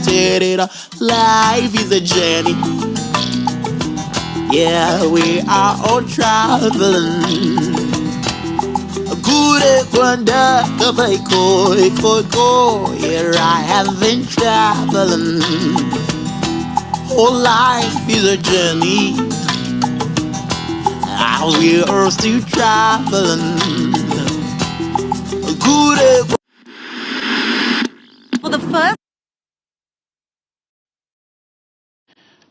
started it. Life is a journey. Yeah, we are all traveling. Good wonder, here I have been traveling. Whole life is a journey. We are still traveling. Good. For the first.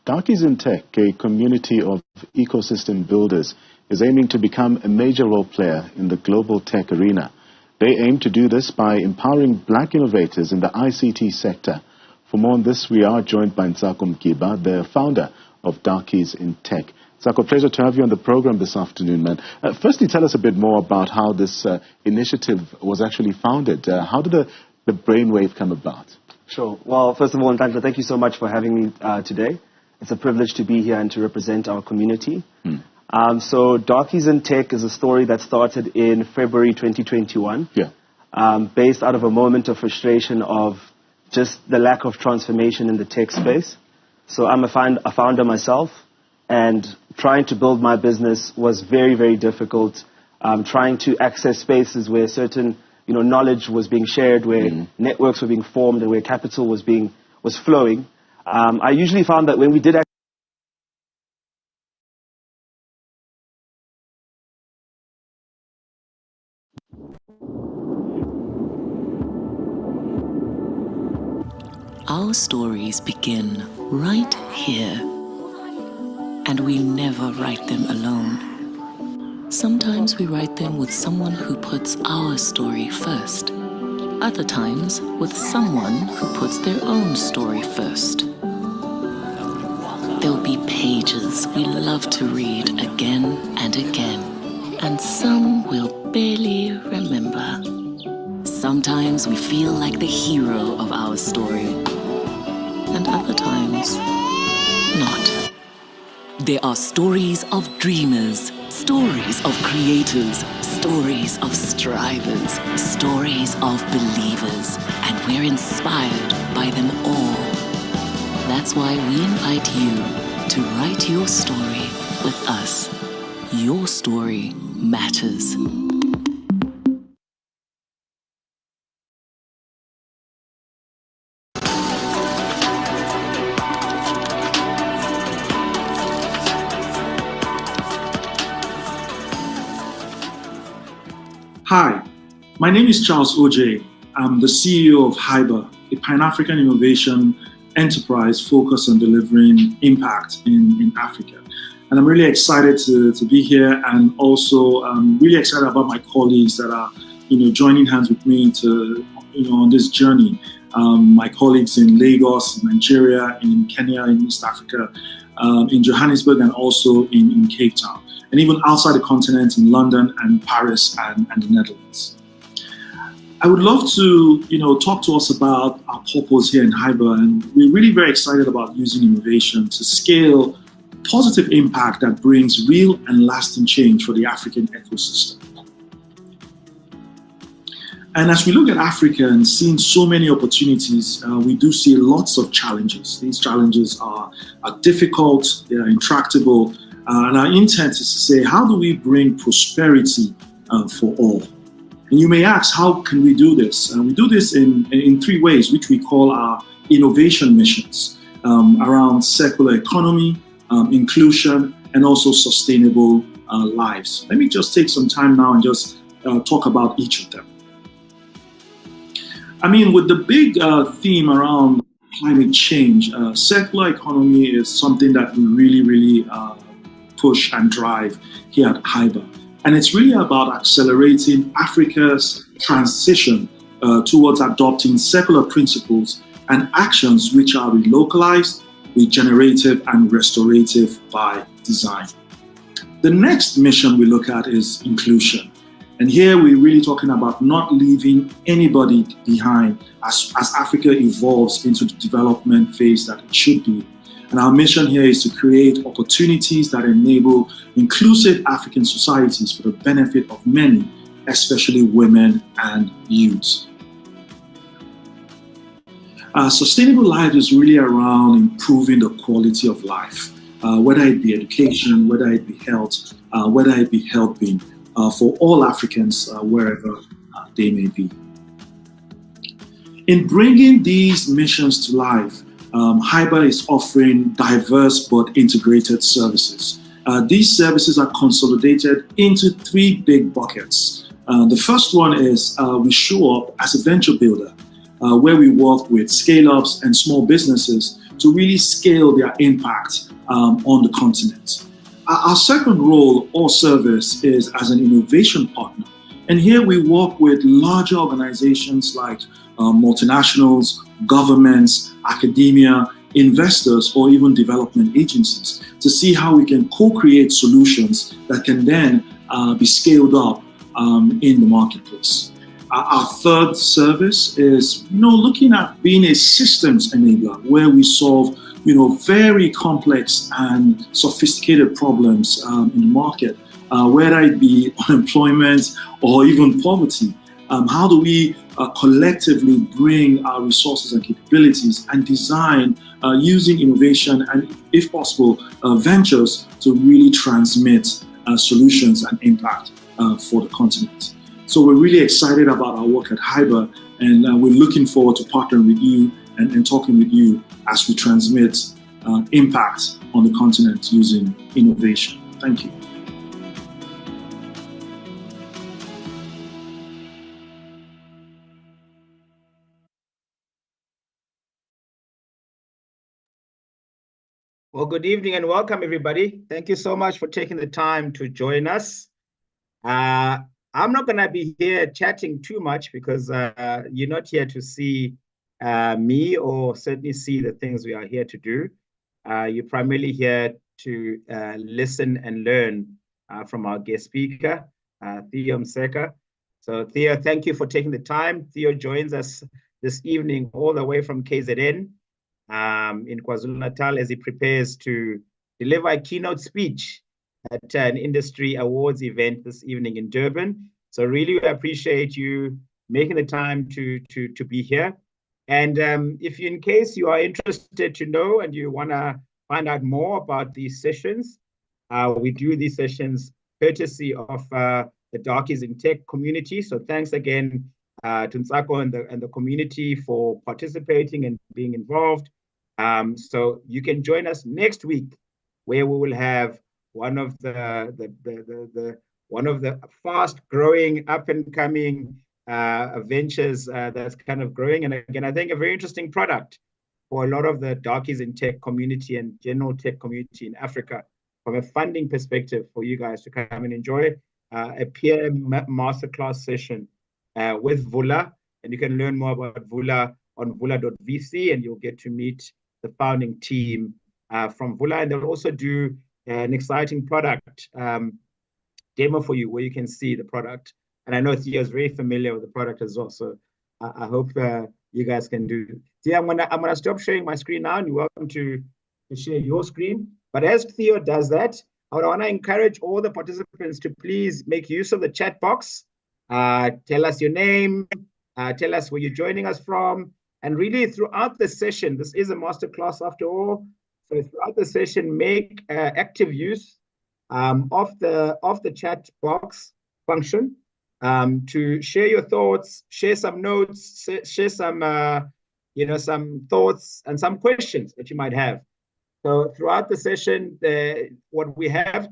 Darkies In Tech, a community of ecosystem builders, is aiming to become a major role player in the global tech arena. They aim to do this by empowering black innovators in the ICT sector. For more on this, we are joined by Nsako Mkiba, the founder of Darkies In Tech. Nsako, pleasure to have you on the program this afternoon, man. Firstly, tell us a bit more about how this initiative was actually founded. How did the brainwave come about? Sure. Well, first of all, Ntanta, thank you so much for having me today. It's a privilege to be here and to represent our community. So Darkies In Tech is a story that started in February 2021, based out of a moment of frustration of just the lack of transformation in the tech space. So I'm a founder myself, and trying to build my business was very, very difficult. Trying to access spaces where certain knowledge was being shared, where networks were being formed, and where capital was flowing. I usually found that when we did Our stories begin right here, and we never write them alone. Sometimes we write them with someone who puts our story first. Other times with someone who puts their own story first. There'll be pages we love to read again and again, and some we'll barely remember. Sometimes we feel like the hero of our story, and other times, not. There are stories of dreamers, stories of creators, stories of strivers, stories of believers, and we're inspired by them all. That's why we invite you to write your story with us. Your story matters. Hi, my name is Charles Oj. I'm the CEO of Hyber, a Pan-African innovation enterprise focused on delivering impact in Africa. And I'm really excited to be here, and also really excited about my colleagues that are joining hands with me to on this journey. My colleagues in Lagos, Nigeria, in Kenya, in East Africa, in Johannesburg, and also in Cape Town, and even outside the continent in London and Paris and the Netherlands. I would love to, talk to us about our purpose here in Hyber, and we're really very excited about using innovation to scale positive impact that brings real and lasting change for the African ecosystem. And as we look at Africa and seeing so many opportunities, we do see lots of challenges. These challenges are difficult, they are intractable, and our intent is to say, how do we bring prosperity for all? And you may ask, how can we do this? We do this in three ways, which we call our innovation missions, around circular economy, inclusion, and also sustainable lives. Let me just take some time now and just talk about each of them. With the big theme around climate change, circular economy is something that we really push and drive here at Hyber. And it's really about accelerating Africa's transition towards adopting circular principles and actions which are relocalized, regenerative, and restorative by design. The next mission we look at is inclusion. And here we're really talking about not leaving anybody behind as Africa evolves into the development phase that it should be. And our mission here is to create opportunities that enable inclusive African societies for the benefit of many, especially women and youths. Sustainable life is really around improving the quality of life, whether it be education, whether it be health, whether it be helping for all Africans, wherever they may be. In bringing these missions to life, HYBA is offering diverse but integrated services. These services are consolidated into three big buckets. The first one is we show up as a venture builder, where we work with scale-ups and small businesses to really scale their impact on the continent. Our second role or service is as an innovation partner. And here we work with larger organizations like multinationals, governments, academia, investors, or even development agencies to see how we can co-create solutions that can then be scaled up in the marketplace. Our third service is, looking at being a systems enabler where we solve, very complex and sophisticated problems in the market, whether it be unemployment or even poverty. How do we collectively bring our resources and capabilities and design using innovation and, if possible, ventures to really transmit solutions and impact for the continent? So we're really excited about our work at HYBA, and we're looking forward to partnering with you and talking with you as we transmit impact on the continent using innovation. Thank you. Well, good evening and welcome, everybody. Thank you so much for taking the time to join us. I'm not going to be here chatting too much because you're not here to see me or certainly see the things we are here to do. You're primarily here to listen and learn from our guest speaker, Theo Mseka. So Theo, thank you for taking the time. Theo joins us this evening all the way from KZN in KwaZulu-Natal as he prepares to deliver a keynote speech at an industry awards event this evening in Durban. So really we appreciate you making the time to be here. And if in case you are interested to know and you want to find out more about these sessions, we do these sessions courtesy of the Darkies In Tech community. So thanks again to Nsako and the community for participating and being involved. So you can join us next week, where we will have one of the fast-growing, up-and-coming ventures that's kind of growing, and again, I think a very interesting product for a lot of the Darkies In Tech community and general tech community in Africa, from a funding perspective, for you guys to come and enjoy a peer masterclass session with Vula, and you can learn more about Vula on Vula.vc, and you'll get to meet the founding team from Vula, and they'll also do an exciting product demo for you where you can see the product. And I know Theo is very familiar with the product as well, so I hope you guys can do. Theo, I'm gonna stop sharing my screen now, and you're welcome to share your screen. But as Theo does that, I want to encourage all the participants to please make use of the chat box. Tell us your name, tell us where you're joining us from, and really throughout the session, this is a masterclass after all, so throughout the session, make active use of the chat box function to share your thoughts, share some notes, share some some thoughts and some questions that you might have. So throughout the session, what we have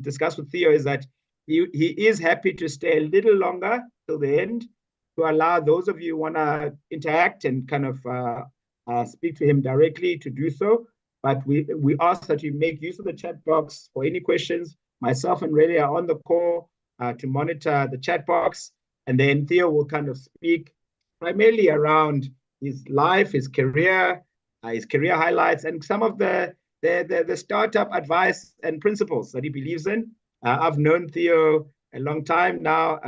discussed with Theo is that he is happy to stay a little longer till the end to allow those of you who want to interact and kind of speak to him directly to do so. But we ask that you make use of the chat box for any questions. Myself and Ray are on the call to monitor the chat box. And then Theo will kind of speak primarily around his life, his career highlights, and some of the startup advice and principles that he believes in. I've known Theo a long time now,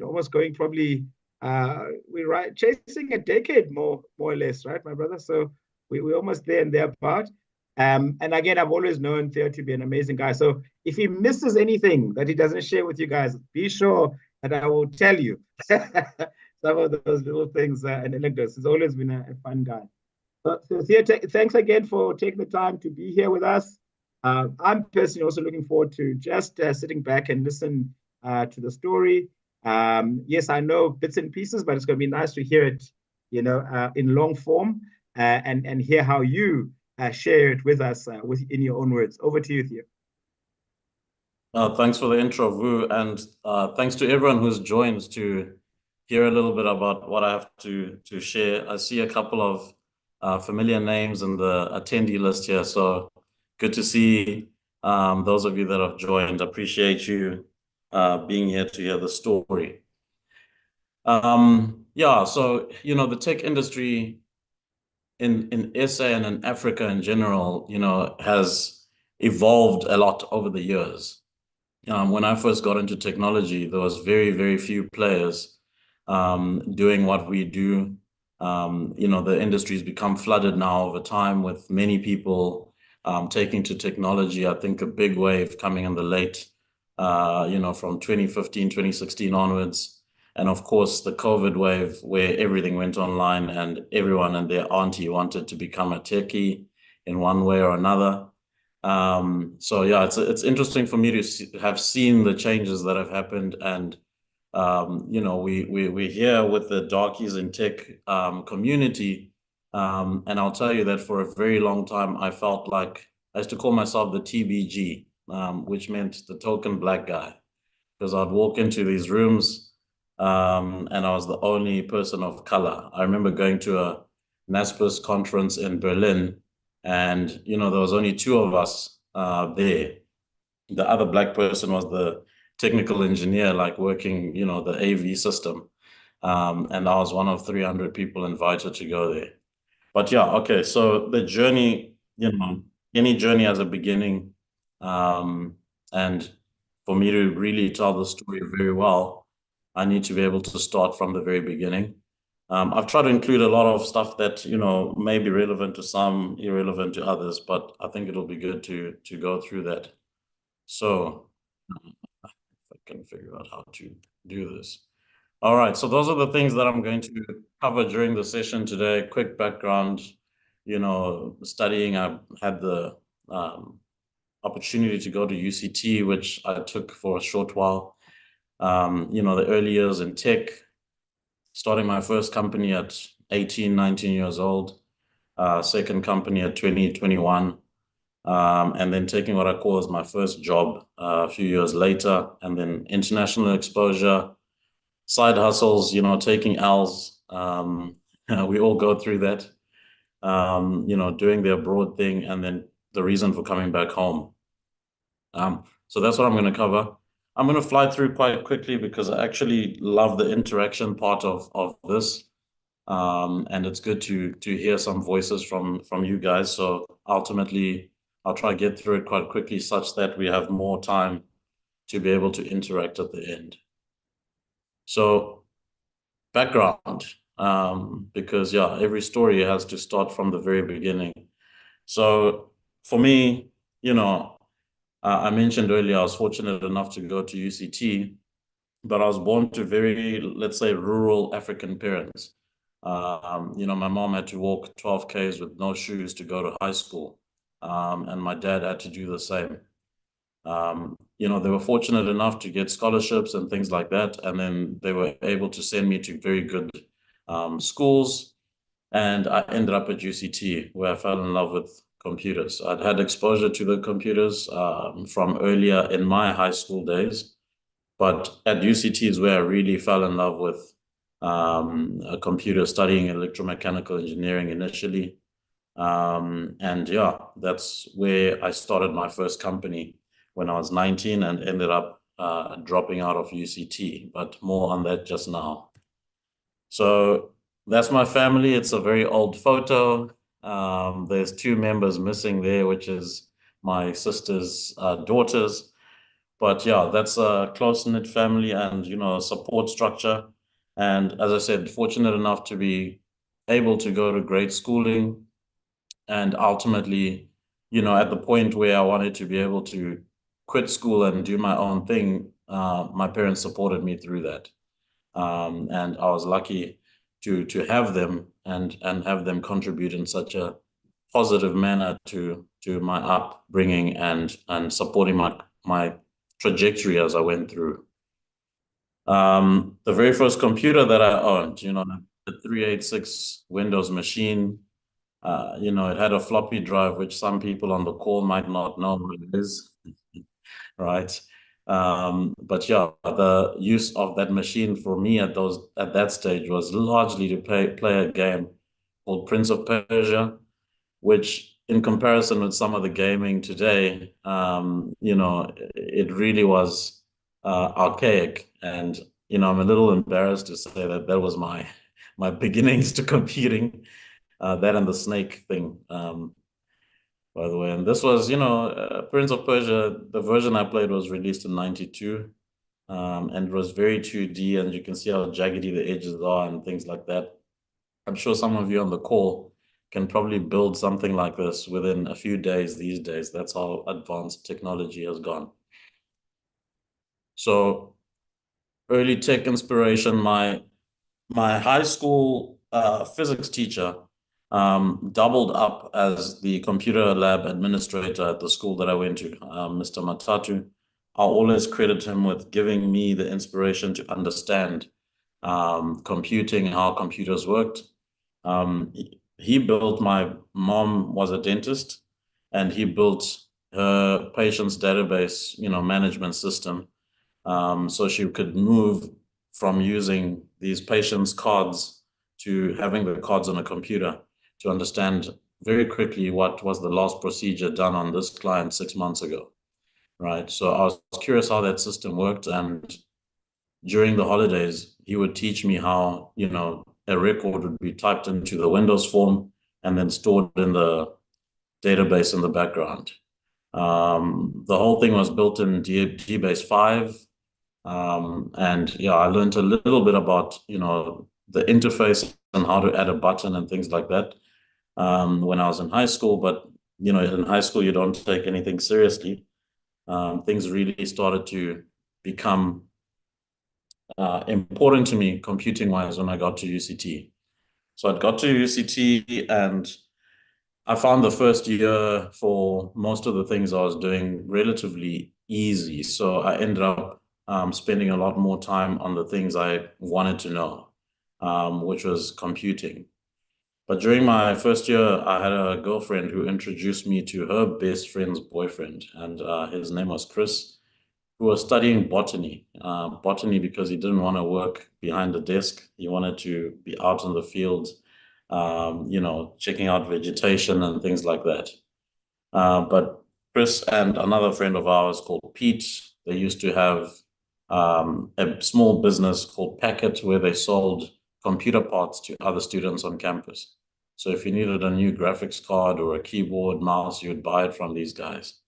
almost going probably, we're chasing a decade more or less, right, my brother? So we're almost there and thereabout. And again, I've always known Theo to be an amazing guy. So if he misses anything that he doesn't share with you guys, be sure that I will tell you. some of those little things and anecdotes. He's always been a fun guy. So Theo, thanks again for taking the time to be here with us. I'm personally also looking forward to just sitting back and listen to the story. Yes, I know bits and pieces, but it's going to be nice to hear it, in long form and hear how you share it with us in your own words. Over to you, Theo. Thanks for the intro, Vu, and thanks to everyone who's joined to hear a little bit about what I have to share. I see a couple of familiar names in the attendee list here, so good to see those of you that have joined. Appreciate you being here to hear the story. Yeah, so the tech industry in SA and in Africa in general, has evolved a lot over the years. When I first got into technology, there was very, very few players doing what we do. The industry's become flooded now over time with many people taking to technology. I think a big wave coming in the late, from 2015, 2016 onwards. And of course, the COVID wave where everything went online and everyone and their auntie wanted to become a techie in one way or another. So yeah, it's interesting for me to have seen the changes that have happened, and we're here with the Darkies In Tech community, and I'll tell you that for a very long time I felt like I used to call myself the TBG, which meant the token black guy, because I'd walk into these rooms and I was the only person of color. I remember going to a NASPERS conference in Berlin, and there was only two of us there. The other black person was the technical engineer, like working, the AV system. And I was one of 300 people invited to go there. But yeah, okay, so the journey, any journey has a beginning. And for me to really tell the story very well, I need to be able to start from the very beginning. I've tried to include a lot of stuff that, may be relevant to some, irrelevant to others, but I think it'll be good to go through that. So if I can figure out how to do this. All right, so those are the things that I'm going to cover during the session today. Quick background, studying. I had the opportunity to go to UCT, which I took for a short while. The early years in tech, starting my first company at 18, 19 years old, second company at 20, 21, and then taking what I call as my first job a few years later, and then international exposure, side hustles, taking L's. We all go through that, doing the abroad thing, and then the reason for coming back home. So that's what I'm going to cover. I'm going to fly through quite quickly because I actually love the interaction part of this. And it's good to hear some voices from you guys. So ultimately, I'll try to get through it quite quickly such that we have more time to be able to interact at the end. So background, because yeah, every story has to start from the very beginning. So for me, I mentioned earlier, I was fortunate enough to go to UCT, but I was born to very, let's say, rural African parents. My mom had to walk 12 Ks with no shoes to go to high school, and my dad had to do the same. They were fortunate enough to get scholarships and things like that, and then they were able to send me to very good schools, and I ended up at UCT, where I fell in love with computers. I'd had exposure to the computers from earlier in my high school days, but at UCT is where I really fell in love with a computer, studying electromechanical engineering initially. And yeah, that's where I started my first company when I was 19 and ended up dropping out of UCT, but more on that just now. So that's my family. It's a very old photo. There's two members missing there, which is my sister's daughters. But yeah, that's a close-knit family and, a support structure. And as I said, fortunate enough to be able to go to great schooling. And ultimately, at the point where I wanted to be able to quit school and do my own thing, my parents supported me through that. And I was lucky to have them and have them contribute in such a positive manner to my upbringing and supporting my trajectory as I went through. The very first computer that I owned, the 386 Windows machine, it had a floppy drive, which some people on the call might not know what it is, right? But yeah, the use of that machine for me at that stage was largely to play a game called Prince of Persia, which in comparison with some of the gaming today, it really was archaic. And, I'm a little embarrassed to say that was my beginnings to computing, that and the snake thing, by the way. And this was, Prince of Persia, the version I played was released in 92, and it was very 2D, and you can see how jaggedy the edges are and things like that. I'm sure some of you on the call can probably build something like this within a few days these days. That's how advanced technology has gone. So early tech inspiration, my high school physics teacher doubled up as the computer lab administrator at the school that I went to, Mr. Matatu. I'll always credit him with giving me the inspiration to understand computing, how computers worked. He built, my mom was a dentist, and he built her patient's database, management system, so she could move from using these patients' cards to having the cards on a computer to understand very quickly what was the last procedure done on this client 6 months ago, right? So I was curious how that system worked, and during the holidays, he would teach me how, a record would be typed into the Windows form and then stored in the database in the background. The whole thing was built in DBase 5. And yeah, I learned a little bit about, the interface and how to add a button and things like that when I was in high school. But, in high school, you don't take anything seriously. Things really started to become important to me computing-wise when I got to UCT. So I got to UCT, and I found the first year for most of the things I was doing relatively easy. So I ended up spending a lot more time on the things I wanted to know, which was computing. But during my first year, I had a girlfriend who introduced me to her best friend's boyfriend, and his name was Chris, who was studying botany. Botany because he didn't want to work behind the desk. He wanted to be out in the fields, checking out vegetation and things like that. But Chris and another friend of ours called Pete, they used to have a small business called Packet, where they sold computer parts to other students on campus. So if you needed a new graphics card or a keyboard, mouse, you would buy it from these guys.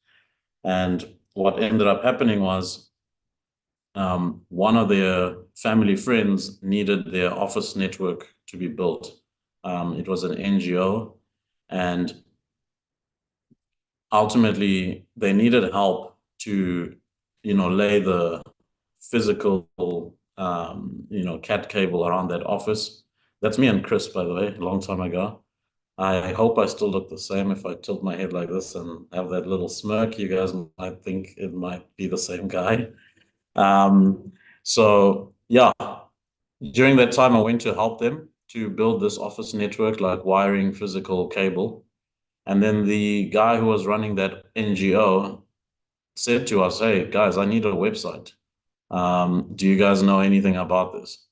And what ended up happening was one of their family friends needed their office network to be built. It was an NGO, and ultimately they needed help to, lay the physical, cat cable around that office. That's me and Chris, by the way, a long time ago. I hope I still look the same. If I tilt my head like this and have that little smirk, you guys might think it might be the same guy. So yeah, during that time, I went to help them to build this office network, like wiring physical cable. And then the guy who was running that NGO said to us, "Hey guys, I need a website. Do you guys know anything about this?"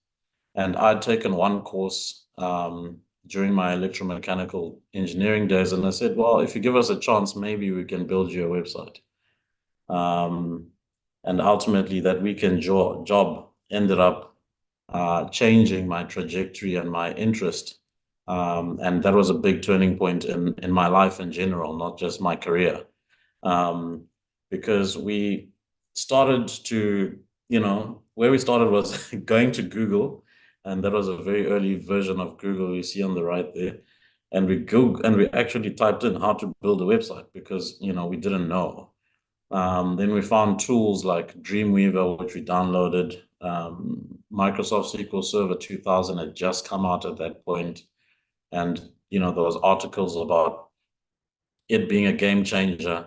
And I'd taken one course during my electromechanical engineering days, and I said, "Well, if you give us a chance, maybe we can build you a website." And ultimately, that weekend job ended up changing my trajectory and my interest. And that was a big turning point in my life in general, not just my career. Because we started to, where we started was going to Google, and that was a very early version of Google you see on the right there. And we actually typed in how to build a website because, we didn't know. Then we found tools like Dreamweaver, which we downloaded. Microsoft SQL Server 2000 had just come out at that point, and there was articles about it being a game changer.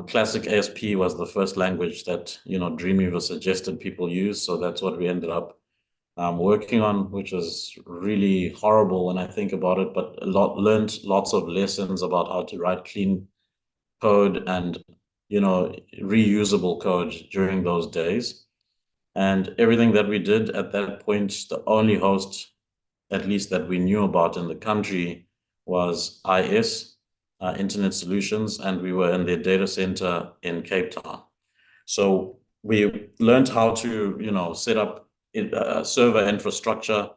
Classic ASP was the first language that Dreamweaver suggested people use, so that's what we ended up working on, which was really horrible when I think about it, but learned lots of lessons about how to write clean code and reusable code during those days. And everything that we did at that point, the only host, at least that we knew about in the country, was IS, Internet Solutions, and we were in their data center in Cape Town. So we learned how to set up server infrastructure.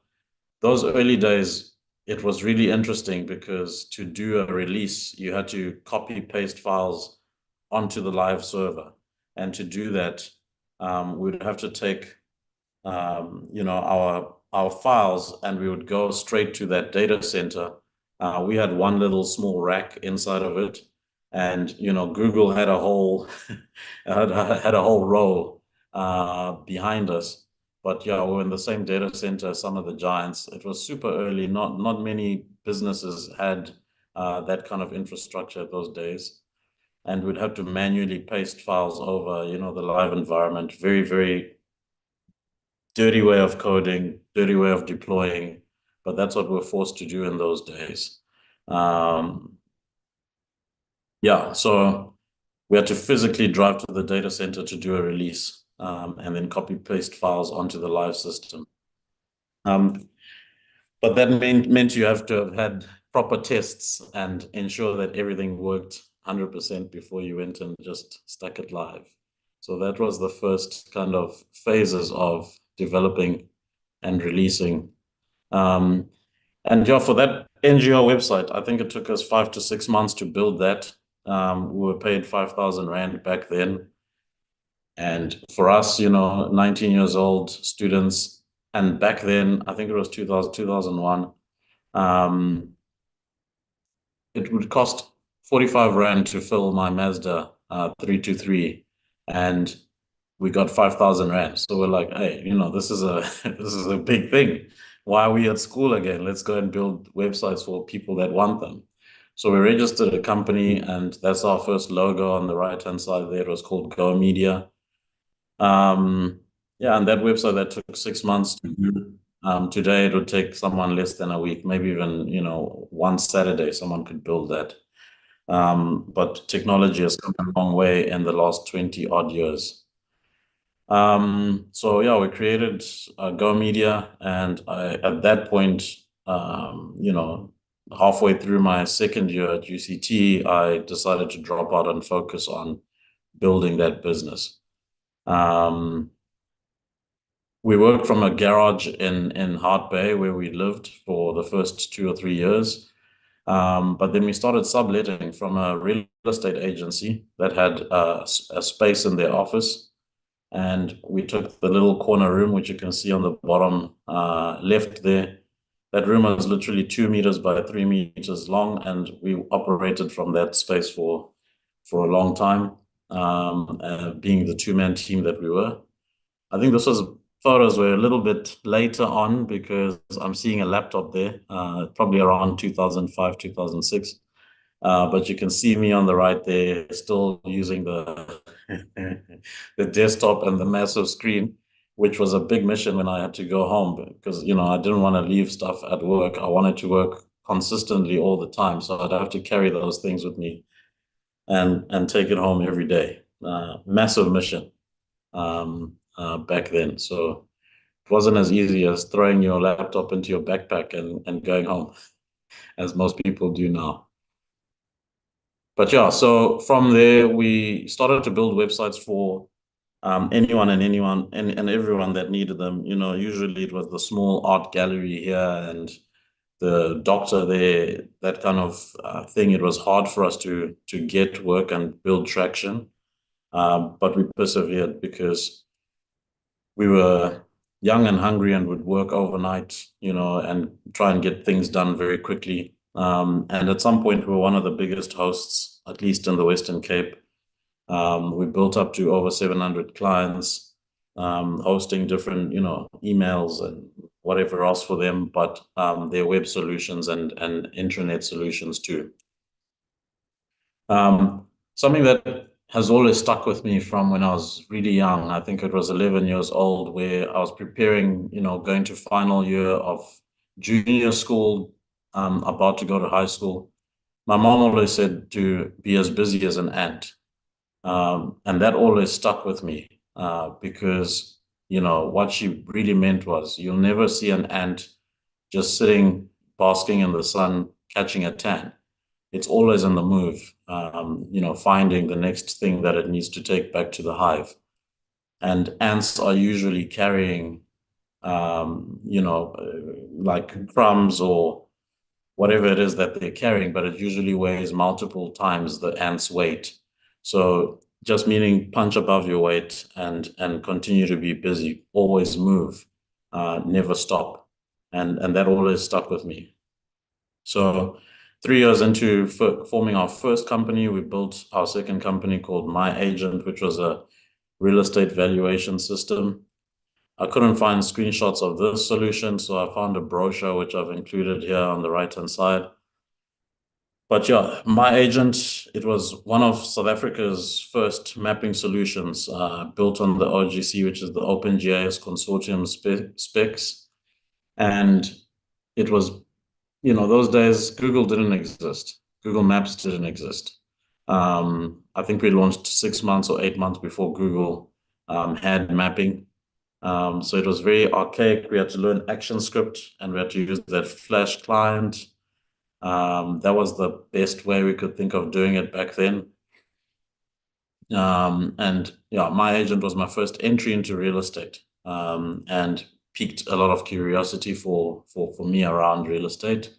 Those early days, it was really interesting because to do a release, you had to copy paste files onto the live server. And to do that, we'd have to take our files, and we would go straight to that data center. We had one little small rack inside of it, and Google had a whole had a whole row behind us. But yeah, we're in the same data center as some of the giants. It was super early. Not many businesses had that kind of infrastructure those days, and we'd have to manually paste files over the live environment. Very, very dirty way of coding, dirty way of deploying, but that's what we're forced to do in those days. Yeah, so we had to physically drive to the data center to do a release, and then copy paste files onto the live system. But that meant you have to have had proper tests and ensure that everything worked 100% before you went and just stuck it live. So that was the first kind of phases of developing and releasing. And yeah, for that NGO website, I think it took us 5 to 6 months to build that. We were paid 5,000 Rand back then. And for us, 19 years old students, and back then, I think it was 2001, it would cost 45 Rand to fill my Mazda 323, and we got 5,000 Rand. So we're like, hey, this is a big thing. Why are we at school again? Let's go and build websites for people that want them. So we registered a company, and that's our first logo on the right-hand side there. It was called Go Media. Yeah, and that website, that took 6 months to do. Today, it would take someone less than a week, maybe even, one Saturday, someone could build that. But technology has come a long way in the last 20 odd years. So yeah, we created Go Media, and at that point, halfway through my second year at UCT, I decided to drop out and focus on building that business. We worked from a garage in Hart Bay where we lived for the first 2 or 3 years. But then we started subletting from a real estate agency that had a space in their office. And we took the little corner room, which you can see on the bottom left there. That room was literally 2 meters by 3 meters long, and we operated from that space for a long time, being the two-man team that we were. I think photos were a little bit later on because I'm seeing a laptop there, probably around 2005, 2006. But you can see me on the right there, still using the the desktop and the massive screen, which was a big mission when I had to go home because, I didn't want to leave stuff at work. I wanted to work consistently all the time. So I'd have to carry those things with me and take it home every day. Massive mission back then. So it wasn't as easy as throwing your laptop into your backpack and going home, as most people do now. But yeah, so from there, we started to build websites for anyone and everyone that needed them. Usually it was the small art gallery here and the doctor there, that kind of thing. It was hard for us to get work and build traction, but we persevered because we were young and hungry and would work overnight, and try and get things done very quickly. And at some point, we were one of the biggest hosts, at least in the Western Cape. We built up to over 700 clients. hosting different, emails and whatever else for them, but their web solutions and intranet solutions too. Something that has always stuck with me from when I was really young, I think it was 11 years old, where I was preparing, going to final year of junior school, about to go to high school. My mom always said to be as busy as an ant. And that always stuck with me, because, what she really meant was you'll never see an ant just sitting, basking in the sun, catching a tan. It's always on the move, finding the next thing that it needs to take back to the hive. And ants are usually carrying, like crumbs or whatever it is that they're carrying, but it usually weighs multiple times the ant's weight. So just meaning punch above your weight and continue to be busy, always move, never stop. And that always stuck with me. So 3 years into forming our first company, we built our second company called My Agent, which was a real estate valuation system. I couldn't find screenshots of this solution, so I found a brochure, which I've included here on the right-hand side. But yeah, My Agent, it was one of South Africa's first mapping solutions, built on the OGC, which is the OpenGIS Consortium specs. And it was, those days, Google didn't exist. Google Maps didn't exist. I think we launched 6 months or 8 months before Google had mapping. So it was very archaic. We had to learn ActionScript, and we had to use that Flash client. That was the best way we could think of doing it back then. And yeah, My Agent was my first entry into real estate, and piqued a lot of curiosity for me around real estate.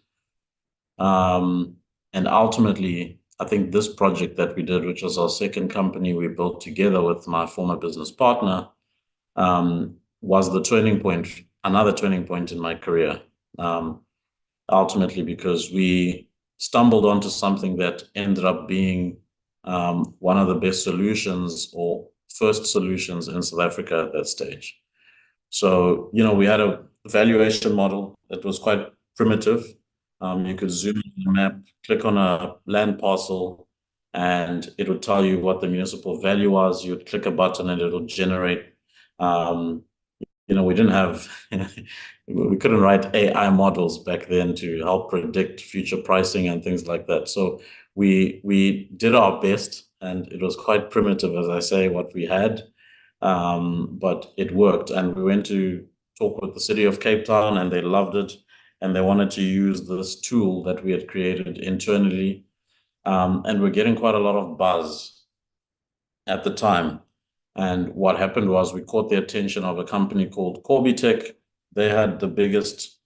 And ultimately, I think this project that we did, which was our second company we built together with my former business partner, was the turning point, another turning point in my career. Ultimately, because we stumbled onto something that ended up being one of the best solutions or first solutions in South Africa at that stage. So, we had a valuation model that was quite primitive. You could zoom in the map, click on a land parcel, and it would tell you what the municipal value was. You'd click a button and it would generate. We didn't have, we couldn't write AI models back then to help predict future pricing and things like that. So we did our best, and it was quite primitive, as I say, what we had, but it worked. And we went to talk with the city of Cape Town, and they loved it, and they wanted to use this tool that we had created internally, and we're getting quite a lot of buzz at the time. And what happened was we caught the attention of a company called Tech. They had the biggest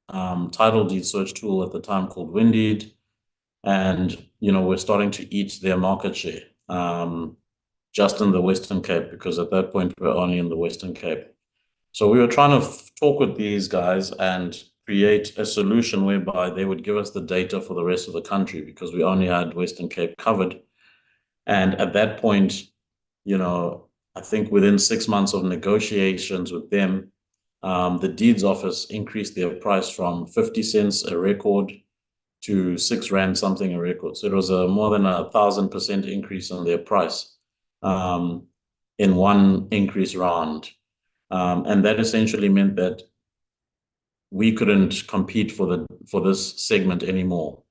title deed search tool at the time called Windeed. And, we're starting to eat their market share, just in the Western Cape, because at that point we were only in the Western Cape. So we were trying to talk with these guys and create a solution whereby they would give us the data for the rest of the country, because we only had Western Cape covered. And at that point, I think within 6 months of negotiations with them, the deeds office increased their price from 50 cents a record to 6 Rand something a record. So it was a more than 1,000% increase on their price, in one increase round. And that essentially meant that we couldn't compete for this segment anymore.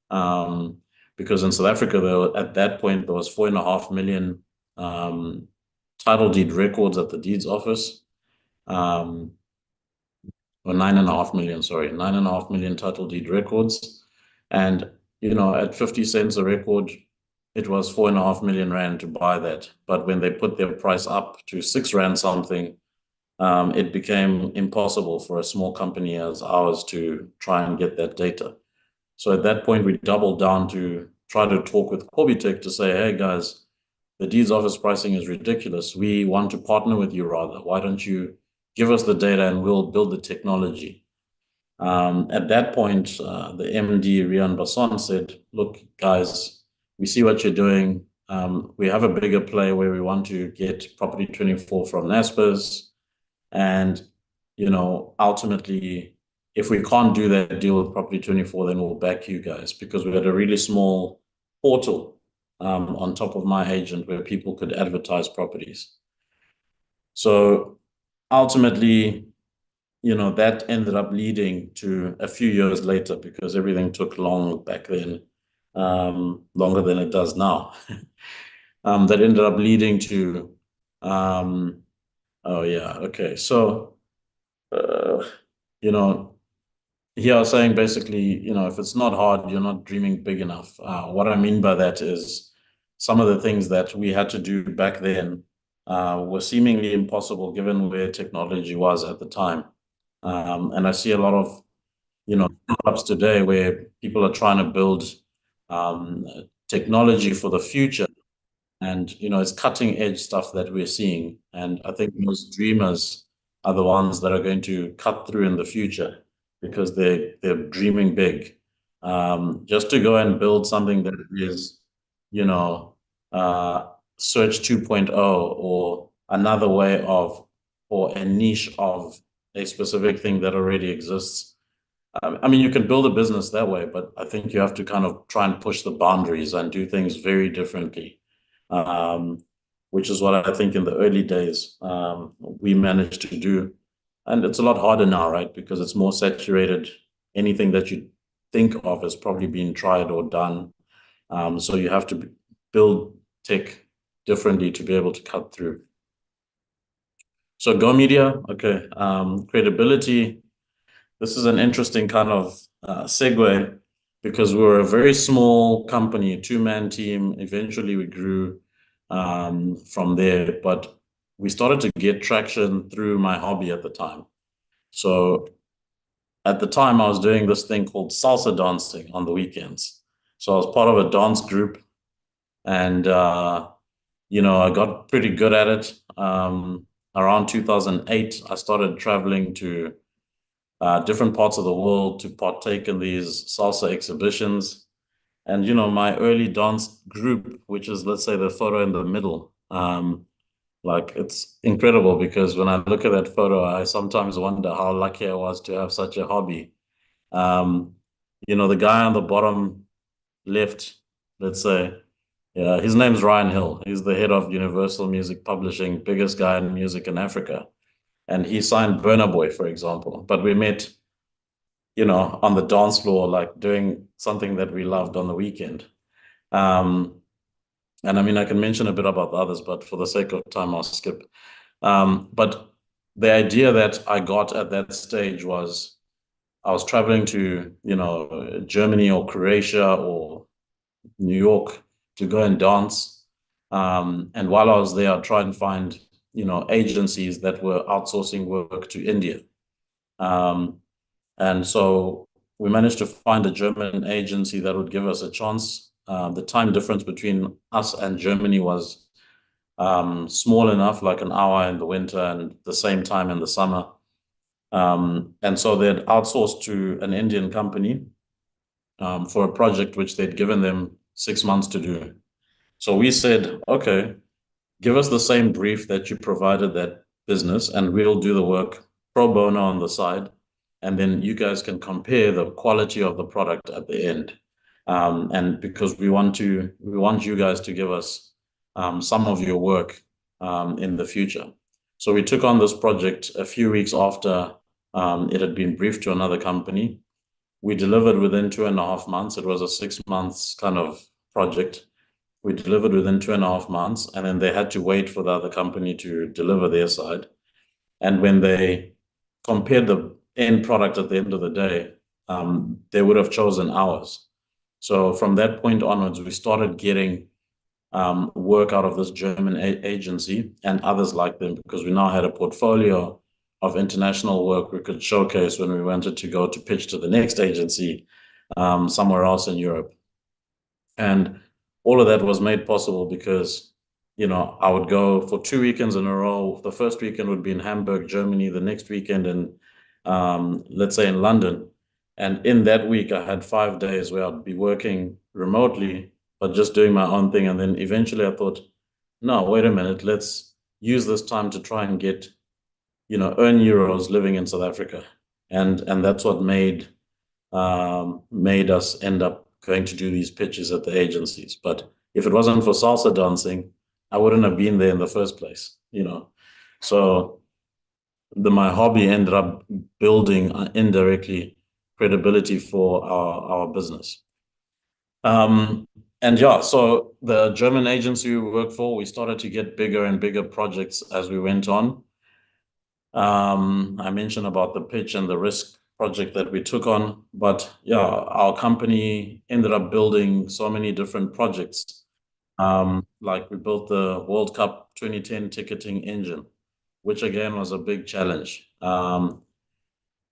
Because in South Africa, though, at that point, there was 4.5 million title deed records at the deeds office, or 9.5 million, sorry, 9.5 million title deed records. And, at 50 cents a record, it was 4.5 million Rand to buy that. But when they put their price up to 6 Rand something, it became impossible for a small company as ours to try and get that data. So at that point, we doubled down to try to talk with Tech to say, hey guys, the deeds office pricing is ridiculous. We want to partner with you rather. Why don't you give us the data and we'll build the technology? At that point, the MD, Rian Basson, said, look, guys, we see what you're doing. we have a bigger play where we want to get Property 24 from Naspers. And, ultimately, if we can't do that deal with Property 24, then we'll back you guys, because we had a really small portal on top of my agent where people could advertise properties. So ultimately, that ended up leading to a few years later, because everything took long back then, longer than it does now. That ended up leading to, oh yeah, okay. So, here I was saying basically, if it's not hard, you're not dreaming big enough. What I mean by that is some of the things that we had to do back then were seemingly impossible given where technology was at the time. And I see a lot of, startups today where people are trying to build technology for the future. And, it's cutting edge stuff that we're seeing. And I think most dreamers are the ones that are going to cut through in the future, because they're dreaming big. Just to go and build something that is, search 2.0 or another way of, or a niche of a specific thing that already exists. I mean, you can build a business that way, but I think you have to kind of try and push the boundaries and do things very differently, which is what I think in the early days we managed to do. And it's a lot harder now, right? Because it's more saturated. Anything that you think of has probably been tried or done. So you have to build tech differently to be able to cut through. So Go Media, okay. Credibility. This is an interesting kind of segue, because we were a very small company, a two-man team. Eventually we grew from there, but we started to get traction through my hobby at the time. So at the time I was doing this thing called salsa dancing on the weekends. So I was part of a dance group, and I got pretty good at it. Around 2008, I started traveling to different parts of the world to partake in these salsa exhibitions. And, my early dance group, which is, let's say, the photo in the middle, it's incredible, because when I look at that photo, I sometimes wonder how lucky I was to have such a hobby. The guy on the bottom left, let's say, yeah, his name's Ryan Hill. He's the head of Universal Music Publishing, biggest guy in music in Africa. And he signed Burna Boy, for example. But we met, on the dance floor, like doing something that we loved on the weekend. And I mean, I can mention a bit about the others, but for the sake of time, I'll skip. But the idea that I got at that stage was I was traveling to, Germany or Croatia or New York to go and dance. And while I was there, I'd try and find, agencies that were outsourcing work to India. And so we managed to find a German agency that would give us a chance. The time difference between us and Germany was small enough, like an hour in the winter and the same time in the summer. And so they'd outsourced to an Indian company for a project which they'd given them 6 months to do. So we said, okay, give us the same brief that you provided that business, and we'll do the work pro bono on the side. And then you guys can compare the quality of the product at the end. And because we want you guys to give us some of your work in the future. So we took on this project a few weeks after it had been briefed to another company. We delivered within 2.5 months. It was a 6 months kind of project. We delivered within 2.5 months, and then they had to wait for the other company to deliver their side. And when they compared the end product at the end of the day, they would have chosen ours. So from that point onwards, we started getting work out of this German agency and others like them, because we now had a portfolio of international work we could showcase when we wanted to go to pitch to the next agency somewhere else in Europe. And all of that was made possible because, I would go for 2 weekends in a row. The first weekend would be in Hamburg, Germany, the next weekend in, let's say, in London. And in that week, I had 5 days where I'd be working remotely but just doing my own thing. And then eventually I thought, no, wait a minute, let's use this time to try and get, earn euros living in South Africa. And that's what made us end up going to do these pitches at the agencies. But if it wasn't for salsa dancing, I wouldn't have been there in the first place, So my hobby ended up building indirectly credibility for our business. And yeah, so the German agency we worked for, we started to get bigger and bigger projects as we went on. I mentioned about the pitch and the risk project that we took on, but yeah, our company ended up building so many different projects. Like we built the World Cup 2010 ticketing engine, which again was a big challenge,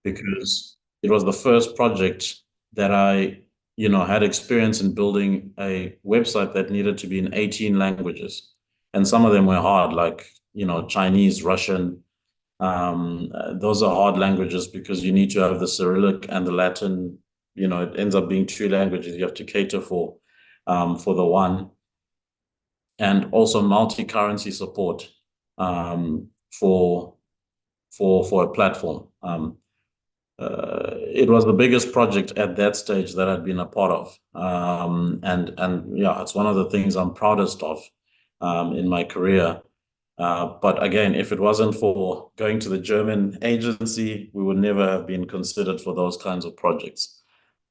because it was the first project that I, had experience in building a website that needed to be in 18 languages. And some of them were hard, like, Chinese, Russian. Those are hard languages because you need to have the Cyrillic and the Latin. It ends up being two languages you have to cater for the one. And also multi-currency support for a platform. It was the biggest project at that stage that I'd been a part of. And yeah, it's one of the things I'm proudest of in my career. But again, if it wasn't for going to the German agency, we would never have been considered for those kinds of projects.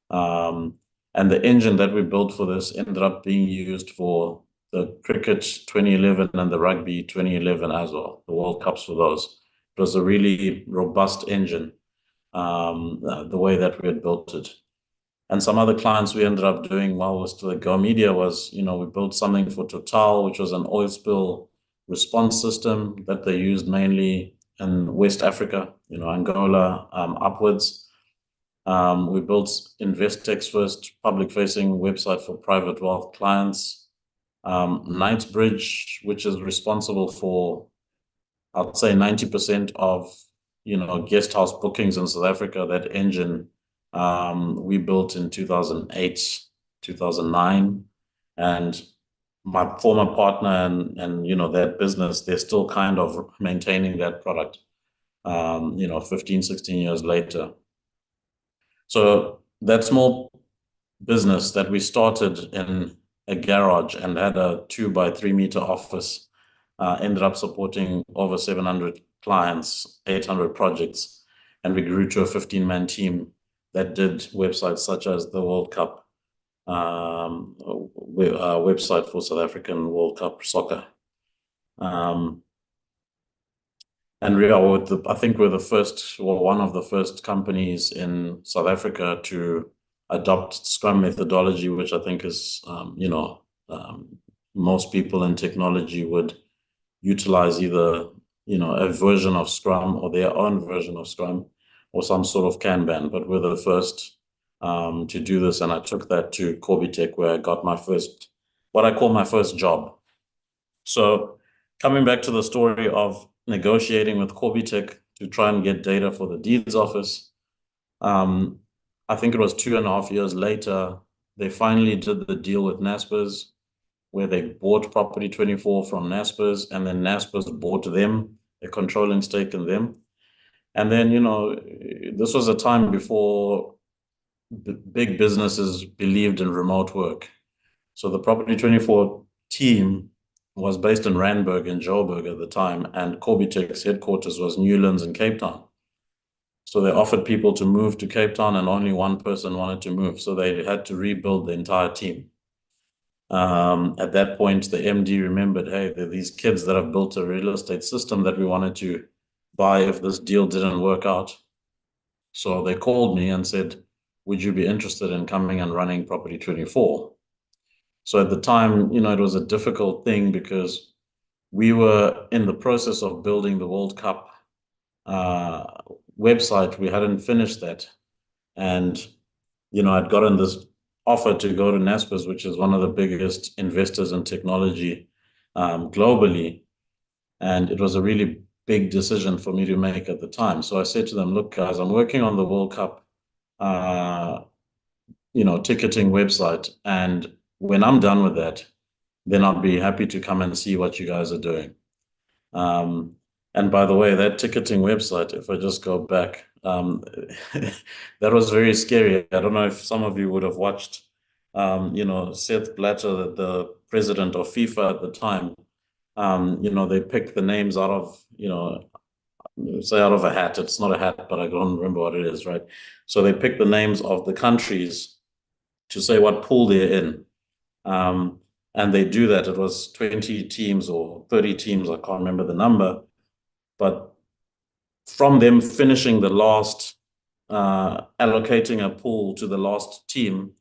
And the engine that we built for this ended up being used for the cricket 2011 and the rugby 2011 as well, the World Cups for those. It was a really robust engine, the way that we had built it. And some other clients we ended up doing while we were still at Go Media was, we built something for Total, which was an oil spill response system that they used mainly in West Africa, Angola, upwards. We built Investec's first public-facing website for private wealth clients. Knightsbridge, which is responsible for, I'd say, 90% of, guest house bookings in South Africa. That engine we built in 2008, 2009. And my former partner and that business, they're still kind of maintaining that product, 15, 16 years later. So that small business that we started in a garage and had a 2 by 3 meter office ended up supporting over 700 clients, 800 projects, and we grew to a 15-man team that did websites such as the World Cup website for South African World Cup soccer. And we are I think we're the first, or one of the first companies in South Africa to adopt Scrum methodology, which I think is, most people in technology would utilize either, a version of Scrum or their own version of Scrum or some sort of Kanban. But we're the first to do this, and I took that to Tech, where I got what I call my first job. So coming back to the story of negotiating with Tech to try and get data for the deeds office, I think it was 2.5 years later, they finally did the deal with Naspers, where they bought Property 24 from Naspers, and then Naspers bought them, a controlling stake in them. And then, this was a time before big businesses believed in remote work. So the Property 24 team was based in Randburg in Joburg at the time, and Tech's headquarters was Newlands in Cape Town. So they offered people to move to Cape Town, and only one person wanted to move. So they had to rebuild the entire team. At that point, the MD remembered, hey, there are these kids that have built a real estate system that we wanted to buy if this deal didn't work out. So they called me and said, would you be interested in coming and running Property 24? So at the time, it was a difficult thing because we were in the process of building the World Cup website. We hadn't finished that. And, I'd gotten this offer to go to Naspers, which is one of the biggest investors in technology globally. And it was a really big decision for me to make at the time. So I said to them, look, guys, I'm working on the World Cup, ticketing website, and when I'm done with that, then I'll be happy to come and see what you guys are doing. And by the way, that ticketing website, if I just go back, that was very scary. I don't know if some of you would have watched, Seth Blatter, the president of FIFA at the time. They picked the names out of, say out of a hat. It's not a hat, but I don't remember what it is, right? So they picked the names of the countries to say what pool they're in. And they do that. It was 20 teams or 30 teams, I can't remember the number. But from them finishing the last, allocating a pool to the last team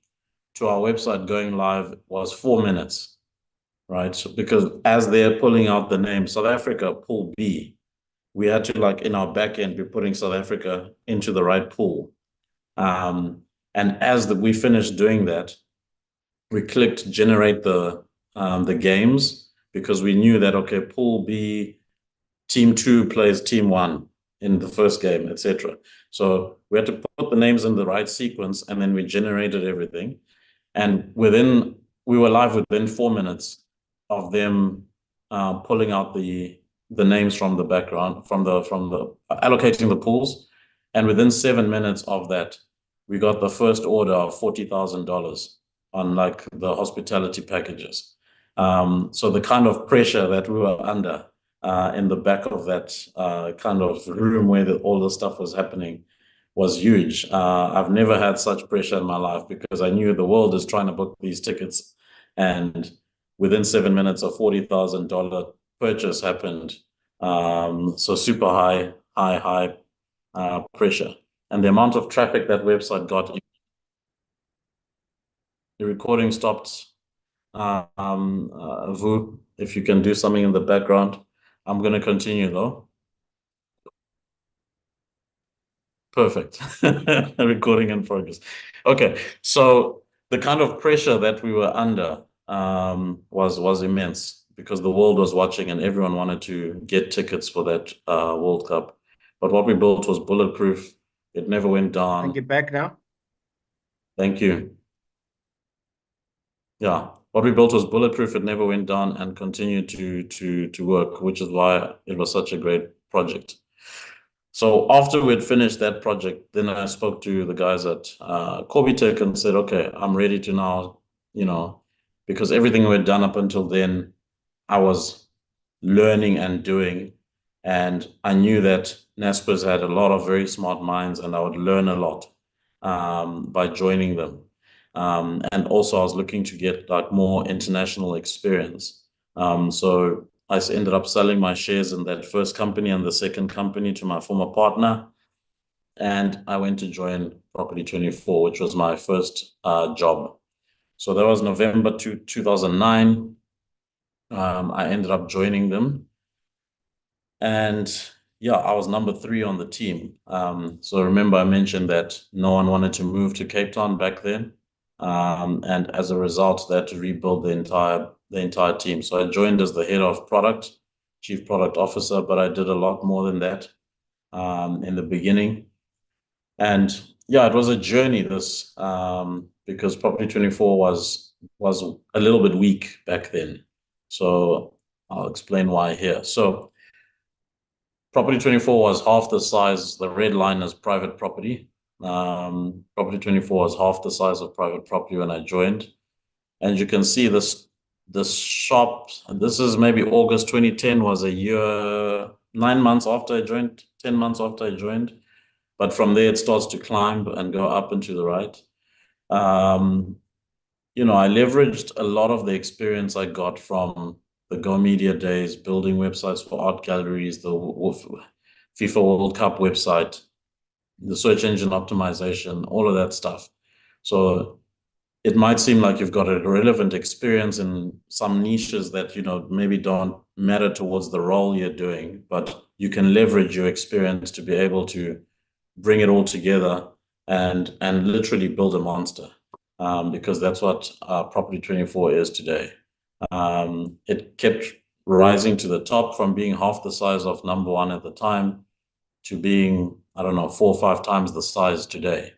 to our website going live was 4 minutes, right? So because as they're pulling out the name, South Africa, pool B, we had to, like, in our back end, be putting South Africa into the right pool. And as we finished doing that, we clicked generate the games, because we knew that, okay, pool B, team 2 plays team 1 in the first game, etc. So we had to put the names in the right sequence, and then we generated everything. And we were live within 4 minutes of them pulling out the names from the background, from the allocating the pools. And within 7 minutes of that, we got the first order of $40,000 on, like, the hospitality packages. So the kind of pressure that we were under in the back of that kind of room where all the stuff was happening was huge. I've never had such pressure in my life, because I knew the world is trying to book these tickets, and within 7 minutes a $40,000 purchase happened. So super high pressure. And the amount of traffic that website got, the recording stopped. Vu, if you can do something in the background. I'm going to continue though. Perfect. Recording in progress. Okay, so the kind of pressure that we were under was immense, because the world was watching and everyone wanted to get tickets for that World Cup. But what we built was bulletproof. It never went down. Get back now. Thank you. Yeah, what we built was bulletproof. It never went down and continued to work, which is why it was such a great project. So after we'd finished that project, then I spoke to the guys at Tech and said, okay, I'm ready to now, because everything we'd done up until then, I was learning and doing. And I knew that Naspers had a lot of very smart minds, and I would learn a lot by joining them. And also I was looking to get, like, more international experience. So I ended up selling my shares in that first company and the second company to my former partner. And I went to join Property 24, which was my first job. So that was November 2009. I ended up joining them. And yeah, I was number 3 on the team. So remember, I mentioned that no one wanted to move to Cape Town back then. And as a result, they had to rebuild the entire team. So I joined as the head of product, chief product officer, but I did a lot more than that in the beginning. And yeah, it was a journey, this, because Property 24 was a little bit weak back then. So I'll explain why here. So Property 24 was half the size. The red line is private property. Property 24 was half the size of private property when I joined. And you can see this shop, this is maybe August 2010, was a year, 9 months after I joined, 10 months after I joined. But from there, it starts to climb and go up and to the right. I leveraged a lot of the experience I got from the Go Media days, building websites for art galleries, the FIFA World Cup website, the search engine optimization, all of that stuff. So it might seem like you've got a relevant experience in some niches that, maybe don't matter towards the role you're doing, but you can leverage your experience to be able to bring it all together and literally build a monster, because that's what Property 24 is today. It kept rising to the top from being half the size of number 1 at the time to being, 4 or 5 times the size today.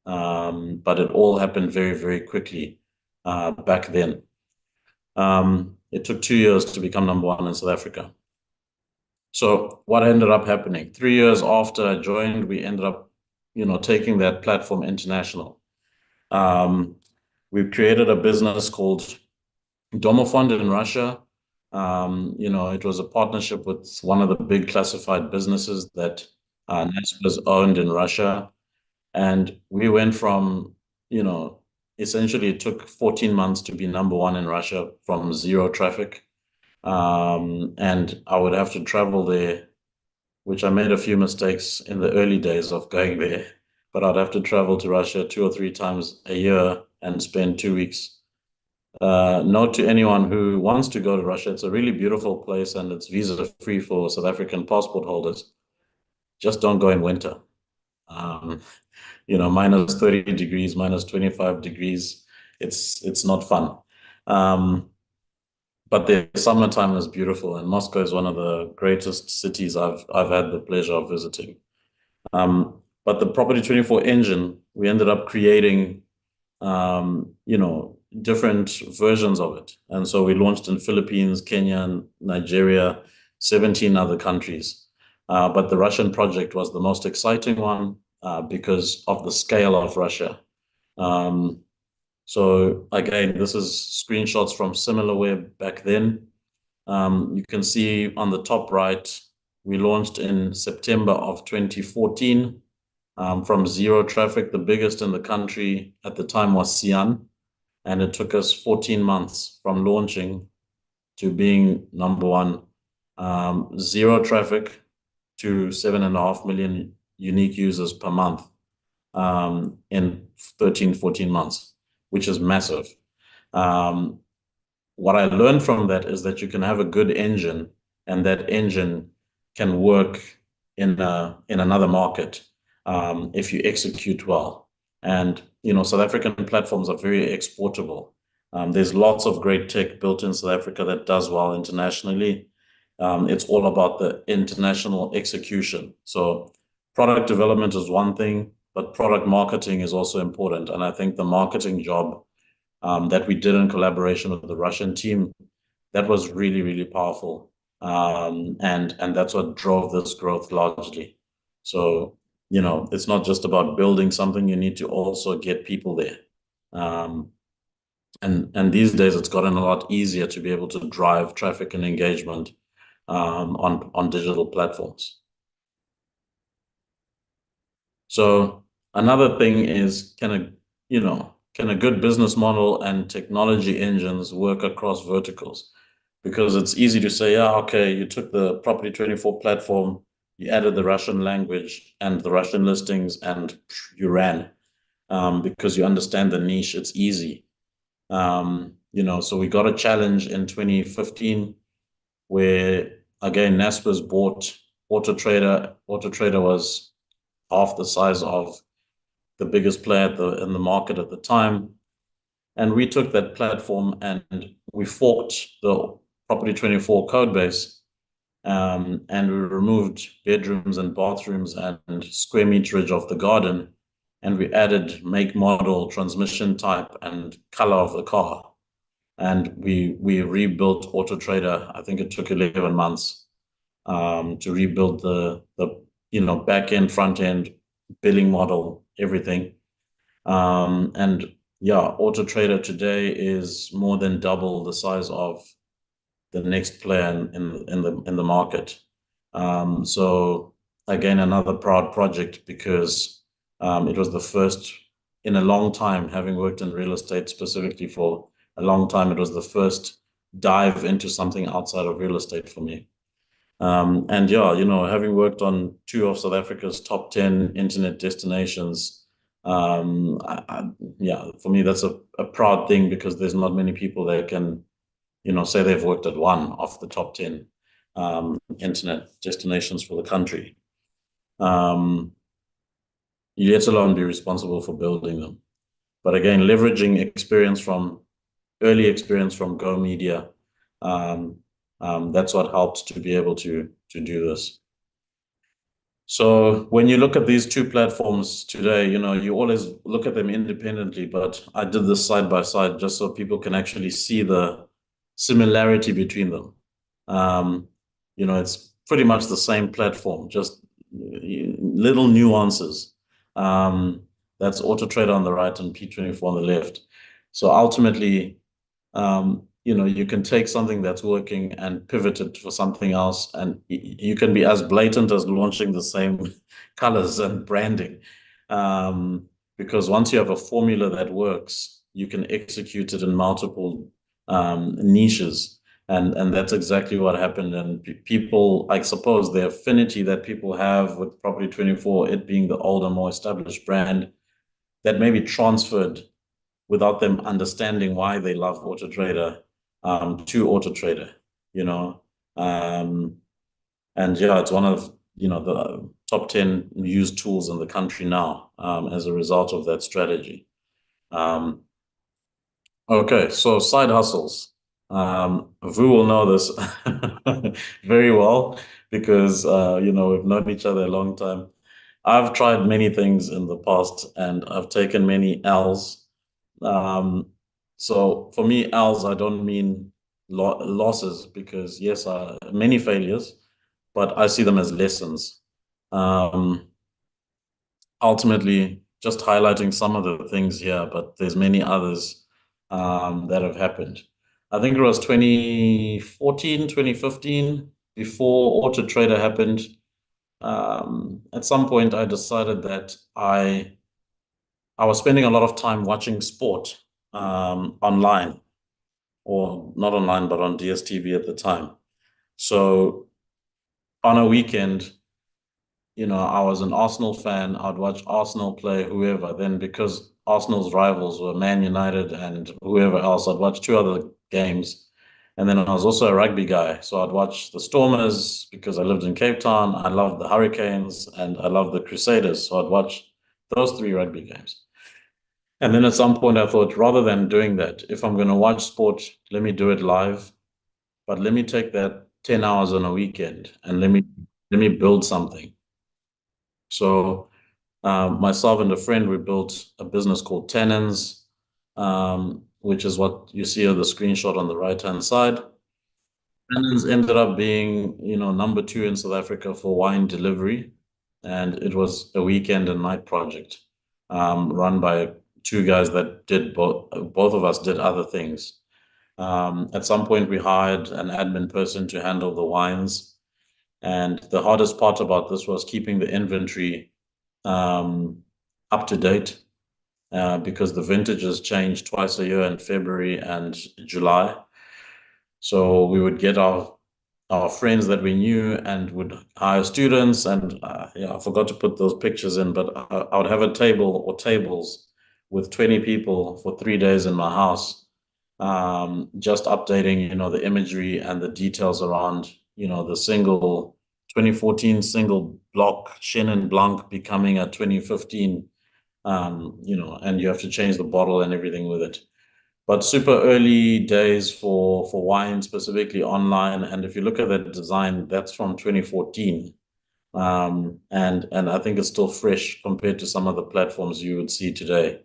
But it all happened very, very quickly back then. It took 2 years to become number one in South Africa. So what ended up happening? 3 years after I joined, we ended up, taking that platform international. We've created a business called Domofond in Russia. It was a partnership with one of the big classified businesses that Naspers owned in Russia. And we went from, essentially it took 14 months to be number one in Russia from zero traffic. And I would have to travel there, which I made a few mistakes in the early days of going there, but I'd have to travel to Russia 2 or 3 times a year and spend 2 weeks. Note to anyone who wants to go to Russia, it's a really beautiful place and it's visa free for South African passport holders. Just don't go in winter. Minus 30 degrees, minus 25 degrees. It's not fun. But the summertime is beautiful, and Moscow is one of the greatest cities I've had the pleasure of visiting. But the Property 24 engine, we ended up creating, different versions of it. And so we launched in Philippines, Kenya, Nigeria, 17 other countries. But the Russian project was the most exciting one because of the scale of Russia. So again, this is screenshots from SimilarWeb back then. You can see on the top right, we launched in September of 2014 from zero traffic. The biggest in the country at the time was Xi'an, and it took us 14 months from launching to being number one. Zero traffic to 7.5 million unique users per month in 13, 14 months, which is massive. What I learned from that is that you can have a good engine, and that engine can work in another market if you execute well. And South African platforms are very exportable. There's lots of great tech built in South Africa that does well internationally. It's all about the international execution. So product development is one thing, but product marketing is also important. And I think the marketing job that we did in collaboration with the Russian team, that was really, really powerful. And that's what drove this growth largely. So, it's not just about building something, you need to also get people there. And these days it's gotten a lot easier to be able to drive traffic and engagement on digital platforms. So another thing is, can a good business model and technology engines work across verticals? Because it's easy to say, yeah, okay, you took the Property 24 platform, you added the Russian language and the Russian listings, and you ran because you understand the niche. It's easy. So we got a challenge in 2015 where, again, Naspers bought AutoTrader. AutoTrader was half the size of the biggest player in the market at the time. And we took that platform and we forked the Property 24 code base, and we removed bedrooms and bathrooms and square meterage of the garden, and we added make, model, transmission type, and color of the car. And we rebuilt AutoTrader. I think it took 11 months to rebuild the back end, front end, billing model, everything. And yeah, AutoTrader today is more than double the size of the next player in the market. So again, another proud project because it was the first in a long time, having worked in real estate specifically for a long time, it was the first dive into something outside of real estate for me. And yeah, having worked on 2 of South Africa's top 10 internet destinations, yeah, for me, that's a proud thing because there's not many people that can, say they've worked at 1 of the top 10 internet destinations for the country. Yet alone be responsible for building them. But again, leveraging early experience from Go Media, that's what helped to be able to do this. So when you look at these two platforms today, you always look at them independently, but I did this side by side just so people can actually see the similarity between them. It's pretty much the same platform, just little nuances. That's AutoTrader on the right and P24 on the left. So ultimately, you can take something that's working and pivot it for something else, and you can be as blatant as launching the same colors and branding. Because once you have a formula that works, you can execute it in multiple niches. And that's exactly what happened. And people, I suppose, the affinity that people have with Property24, it being the older, more established brand, that maybe transferred without them understanding why they love AutoTrader to AutoTrader, and yeah, it's one of the top 10 used tools in the country now as a result of that strategy. Okay, so side hustles. Vu will know this very well because we've known each other a long time. I've tried many things in the past and I've taken many L's. So for me, L's, I don't mean losses because yes, many failures, but I see them as lessons. Ultimately, just highlighting some of the things here, but there's many others that have happened. I think it was 2014, 2015, before AutoTrader happened. At some point, I decided that I was spending a lot of time watching sport online, or not online, but on DSTV at the time. So on a weekend, I was an Arsenal fan. I'd watch Arsenal play whoever. Then because Arsenal's rivals were Man United and whoever else, I'd watch two other games. And then I was also a rugby guy. So I'd watch the Stormers because I lived in Cape Town. I loved the Hurricanes and I loved the Crusaders. So I'd watch those three rugby games. And then at some point I thought, rather than doing that, if I'm going to watch sport, let me do it live. But let me take that 10 hours on a weekend and let me build something. So myself and a friend, we built a business called Tenons, which is what you see on the screenshot on the right-hand side. Tenons ended up being, number 2 in South Africa for wine delivery. And it was a weekend and night project run by two guys that did both of us did other things. At some point, we hired an admin person to handle the wines. And the hardest part about this was keeping the inventory up to date because the vintages change twice a year in February and July. So we would get our friends that we knew and would hire students. And I forgot to put those pictures in, but I would have a table or tables with 20 people for 3 days in my house, just updating, the imagery and the details around, the 2014 single block Chenin Blanc becoming a 2015, and you have to change the bottle and everything with it. But super early days for wine, specifically online. And if you look at that design, that's from 2014. And I think it's still fresh compared to some of the platforms you would see today.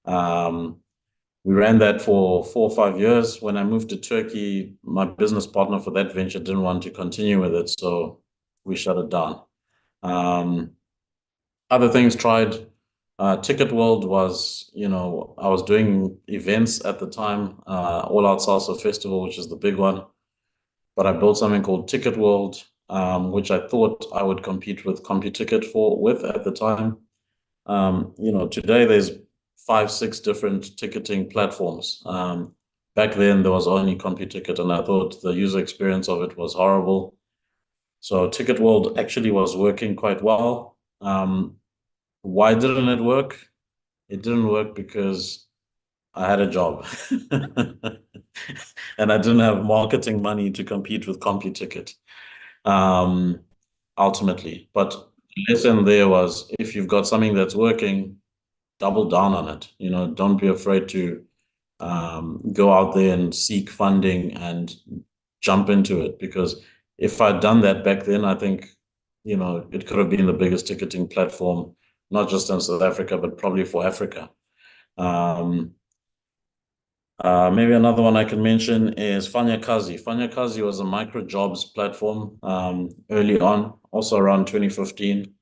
We ran that for 4 or 5 years. When I moved to Turkey, my business partner for that venture didn't want to continue with it, so we shut it down. Other things tried. Ticket World was, I was doing events at the time, All Out Salsa Festival, which is the big one. But I built something called Ticket World, which I thought I would compete with CompuTicket with at the time. Today there's 5, 6 different ticketing platforms. Back then there was only CompuTicket, and I thought the user experience of it was horrible. So Ticket World actually was working quite well. Why didn't it work? It didn't work because I had a job and I didn't have marketing money to compete with CompuTicket, ultimately. But the lesson there was, if you've got something that's working, double down on it. Don't be afraid to go out there and seek funding and jump into it. Because if I'd done that back then, I think it could have been the biggest ticketing platform, not just in South Africa, but probably for Africa. Maybe another one I can mention is Fanyakazi. Fanyakazi was a micro jobs platform early on, also around 2015.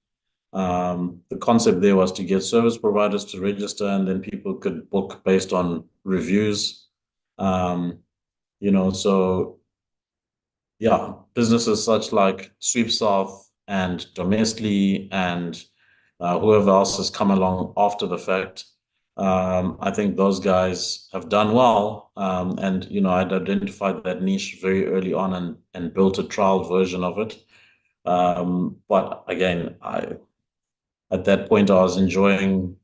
The concept there was to get service providers to register, and then people could book based on reviews. So yeah, businesses such like Sweep South and Domestly and whoever else has come along after the fact. I think those guys have done well. And, I'd identified that niche very early on and built a trial version of it. But again, at that point, I was enjoying,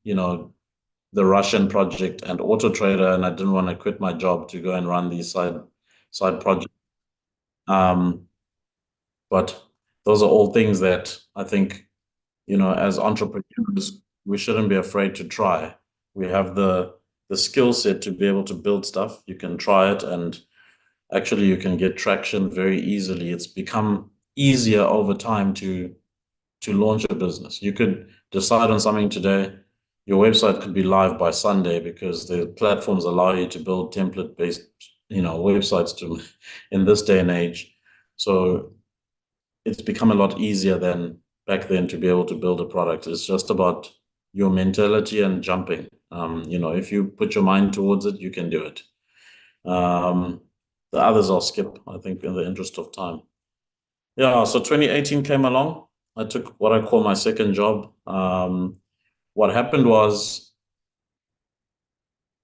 the Russian project and Auto Trader, and I didn't want to quit my job to go and run these side projects. But those are all things that I think, as entrepreneurs, we shouldn't be afraid to try. We have the skill set to be able to build stuff. You can try it, and actually you can get traction very easily. It's become easier over time to launch a business. You could decide on something today. Your website could be live by Sunday because the platforms allow you to build template-based, websites in this day and age. So it's become a lot easier than back then to be able to build a product. It's just about your mentality and jumping. If you put your mind towards it, you can do it. The others I'll skip, I think, in the interest of time. Yeah, so 2018 came along. I took what I call my second job. What happened was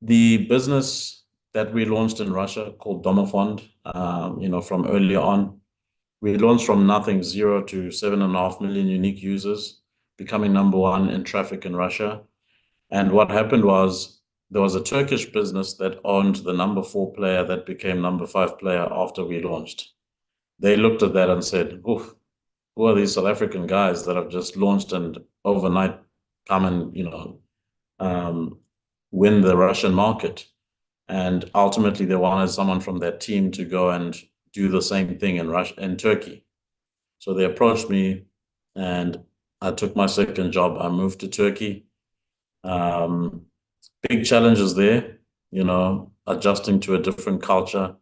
the business that we launched in Russia called Domofond, from earlier on, we launched from nothing, 0 to 7.5 million unique users, becoming number one in traffic in Russia. And what happened was there was a Turkish business that owned the number 4 player that became number 5 player after we launched. They looked at that and said, oof, who are these South African guys that have just launched and overnight come and, win the Russian market? And ultimately, they wanted someone from that team to go and do the same thing in Russia and Turkey. So they approached me, and I took my second job. I moved to Turkey. Big challenges there, adjusting to a different culture,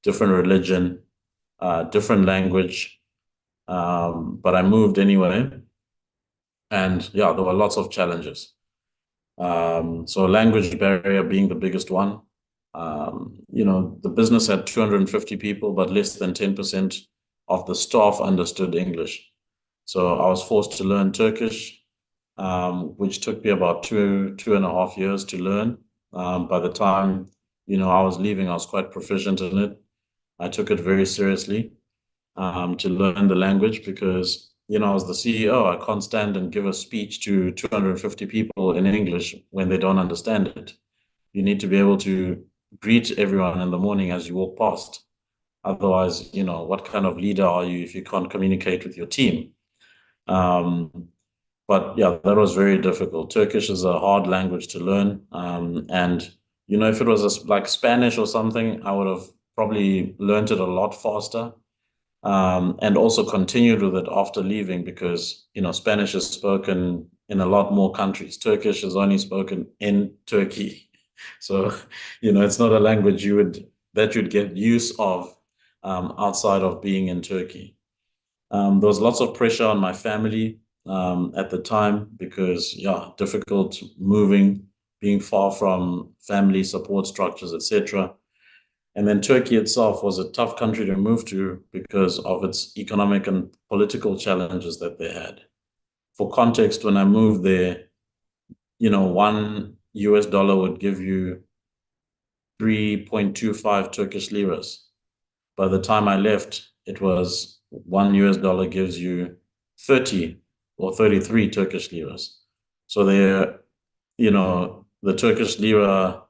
different religion, different language. But I moved anyway. And yeah, there were lots of challenges. So language barrier being the biggest one. The business had 250 people, but less than 10% of the staff understood English. So I was forced to learn Turkish, which took me about two and a half years to learn. By the time, I was leaving, I was quite proficient in it. I took it very seriously to learn the language because, I was the CEO. I can't stand and give a speech to 250 people in English when they don't understand it. You need to be able to greet everyone in the morning as you walk past. Otherwise, what kind of leader are you if you can't communicate with your team? But yeah, that was very difficult. Turkish is a hard language to learn. And, if it was like Spanish or something, I would have probably learned it a lot faster. And also continued with it after leaving because, Spanish is spoken in a lot more countries. Turkish is only spoken in Turkey. So, it's not a language that you'd get use of outside of being in Turkey. There was lots of pressure on my family at the time because, yeah, difficult moving, being far from family support structures, etc. And then Turkey itself was a tough country to move to because of its economic and political challenges that they had. For context, when I moved there, $1 would give you 3.25 Turkish liras. By the time I left, it was $1 gives you 30 or 33 Turkish liras. So the Turkish lira,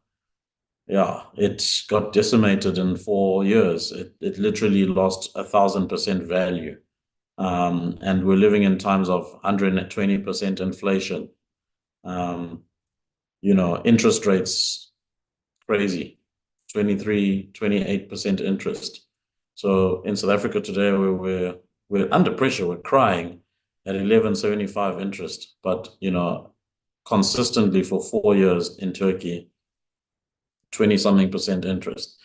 yeah, it got decimated in 4 years. It literally lost 1,000% value. And we're living in times of 120% inflation. Interest rates, crazy, 23, 28% interest. So in South Africa today, we're under pressure, we're crying at 11.75 interest, but consistently for 4 years in Turkey, 20-something% interest.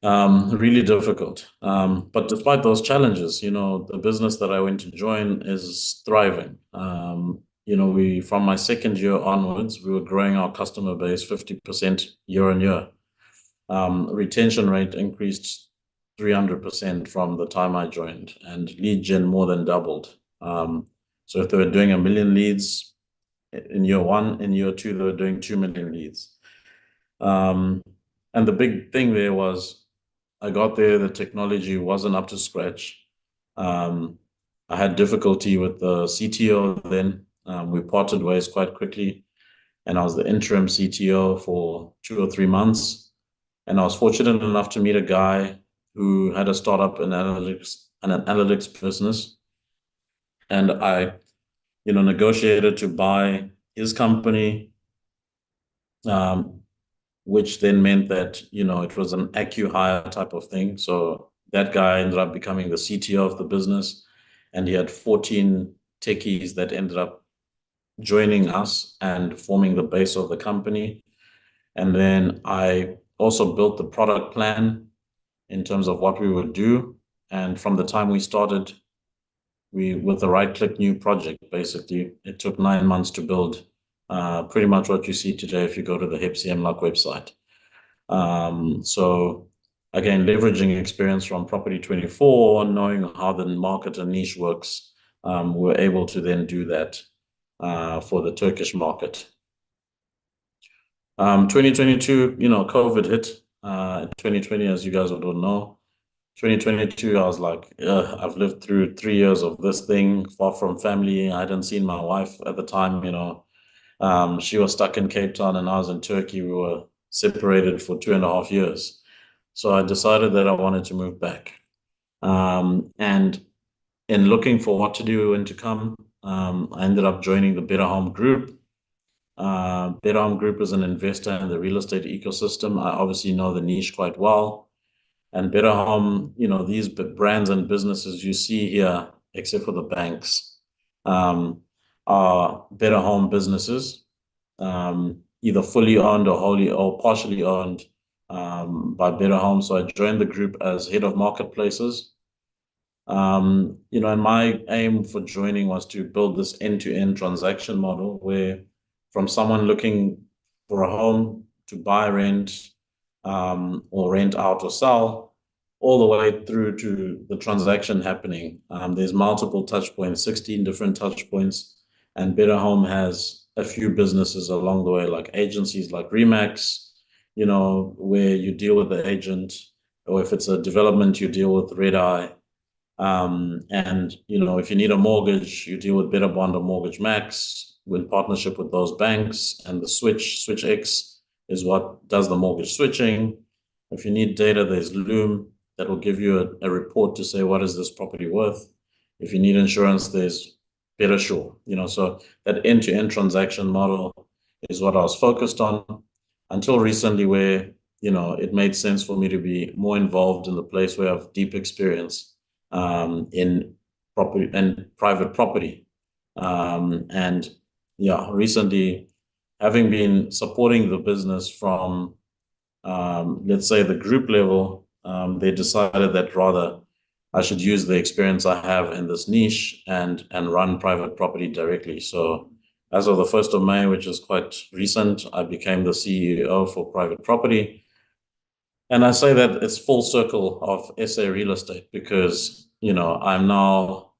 Really difficult. But despite those challenges, the business that I went to join is thriving. From my second year onwards, we were growing our customer base 50% year on year. Retention rate increased 300% from the time I joined, and lead gen more than doubled. So if they were doing 1 million leads in year one, in year two, they were doing 2 million leads. And the big thing there was, I got there, the technology wasn't up to scratch. I had difficulty with the CTO then. We parted ways quite quickly, and I was the interim CTO for 2 or 3 months. And I was fortunate enough to meet a guy who had a startup in an analytics business. And I, negotiated to buy his company, which then meant that, it was an acqui-hire type of thing. So that guy ended up becoming the CTO of the business, and he had 14 techies that ended up joining us and forming the base of the company. And then I also built the product plan in terms of what we would do. And from the time we started, with the right-click new project, basically, it took 9 months to build pretty much what you see today if you go to the HepCMLuck website. So again, leveraging experience from Property24, knowing how the market and niche works, we're able to then do that for the Turkish market. 2022, COVID hit. 2020, as you guys would all know. 2022, I was like, I've lived through 3 years of this thing, far from family. I hadn't seen my wife at the time, she was stuck in Cape Town and I was in Turkey. We were separated for 2.5 years. So I decided that I wanted to move back. And in looking for what to do and to come, I ended up joining the Better Home Group. Better Home Group is an investor in the real estate ecosystem. I obviously know the niche quite well. And Better Home, these brands and businesses you see here, except for the banks, are Better Home businesses, either fully owned or wholly or partially owned by Better Home. So I joined the group as head of marketplaces. And my aim for joining was to build this end-to-end transaction model where from someone looking for a home to buy, rent, or rent out or sell, all the way through to the transaction happening. There's multiple touch points, 16 different touch points, and Better Home has a few businesses along the way, like agencies like Remax, where you deal with the agent, or if it's a development, you deal with Red Eye. And, if you need a mortgage, you deal with Better Bond or Mortgage Max in partnership with those banks, and the SwitchX is what does the mortgage switching. If you need data, there's Loom that will give you a report to say, what is this property worth? If you need insurance, there's BetterSure. So that end-to-end transaction model is what I was focused on until recently, where, it made sense for me to be more involved in the place where I have deep experience in property and private property. Recently, having been supporting the business from, let's say, the group level, they decided that rather I should use the experience I have in this niche and run private property directly. So as of the 1st of May, which is quite recent, I became the CEO for private property. And I say that it's full circle of SA real estate because, I'm now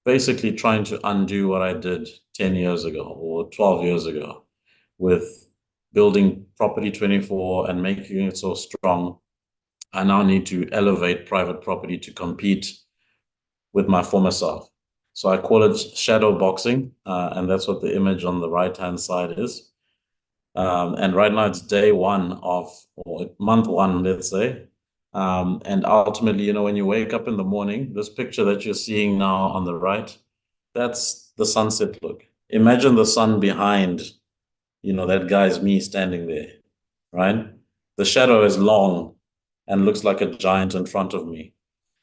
basically trying to undo what I did 10 years ago or 12 years ago with building Property24 and making it so strong. I now need to elevate private property to compete with my former self. So I call it shadow boxing, and that's what the image on the right-hand side is. And right now it's day one or month one, let's say. And ultimately, when you wake up in the morning, this picture that you're seeing now on the right, that's the sunset look. Imagine the sun behind, that guy's me standing there, right? The shadow is long and looks like a giant in front of me.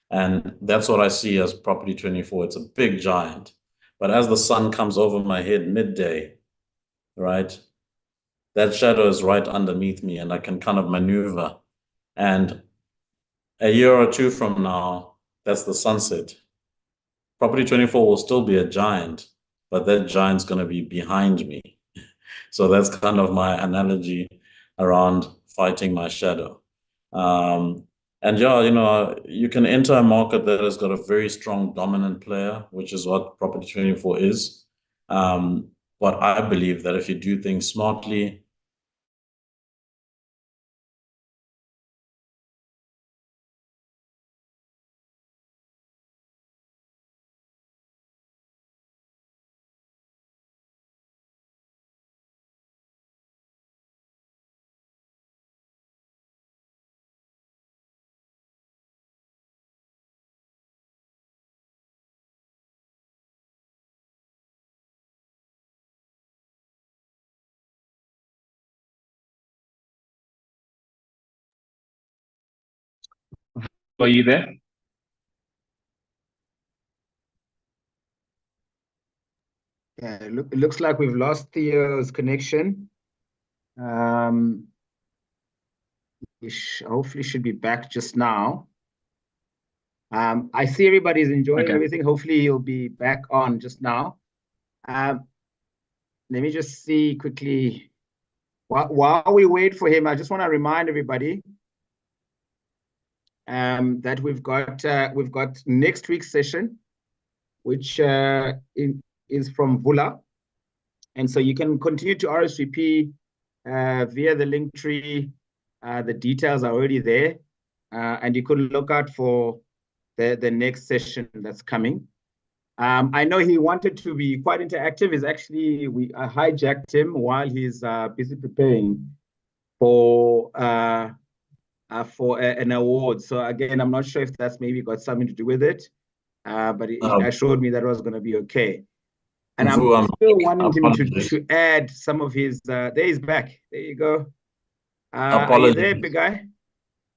And that's what I see as Property24. It's a big giant. But as the sun comes over my head midday, right, that shadow is right underneath me and I can kind of maneuver. And a year or two from now, that's the sunset. Property 24 will still be a giant, but that giant's going to be behind me. So that's kind of my analogy around fighting my shadow. And yeah, you can enter a market that has got a very strong dominant player, which is what Property 24 is. But I believe that if you do things smartly, Are you there? Yeah, it looks like we've lost Theo's connection. Hopefully should be back just now. I see everybody's enjoying everything. Hopefully he'll be back on just now. Let me just see quickly. While we wait for him, I just want to remind everybody that we've got next week's session, which is from Vula. And so you can continue to RSVP via the link tree. The details are already there. And you could look out for the next session that's coming. I know he wanted to be quite interactive. I hijacked him while he's busy preparing for an award. So again, I'm not sure if that's maybe got something to do with it, but he assured me that it was going to be okay. And I'm still wanting him to add some of his. There he's back. There you go. Are you there, big guy?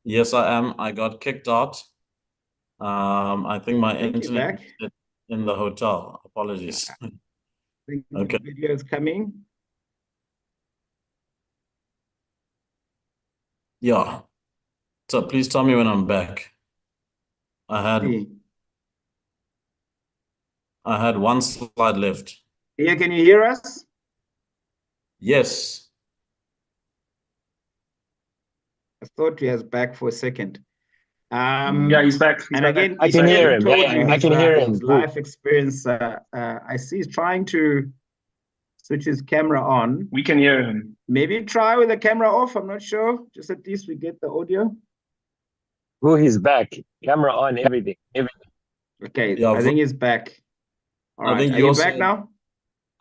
Yes, I am. I got kicked out. I think my internet is in the hotel. Apologies. I think okay. The video is coming. Yeah. So please tell me when I'm back. I had one slide left. Yeah, can you hear us? Yes. I thought he was back for a second. Yeah, he's back. And again, I can hear him. I can hear him. His life experience. I see he's trying to switch his camera on. We can hear him. Maybe try with the camera off. I'm not sure. Just at least we get the audio. Oh, he's back. Camera on, everything. Okay, yeah, I think he's back. All right, are you back now?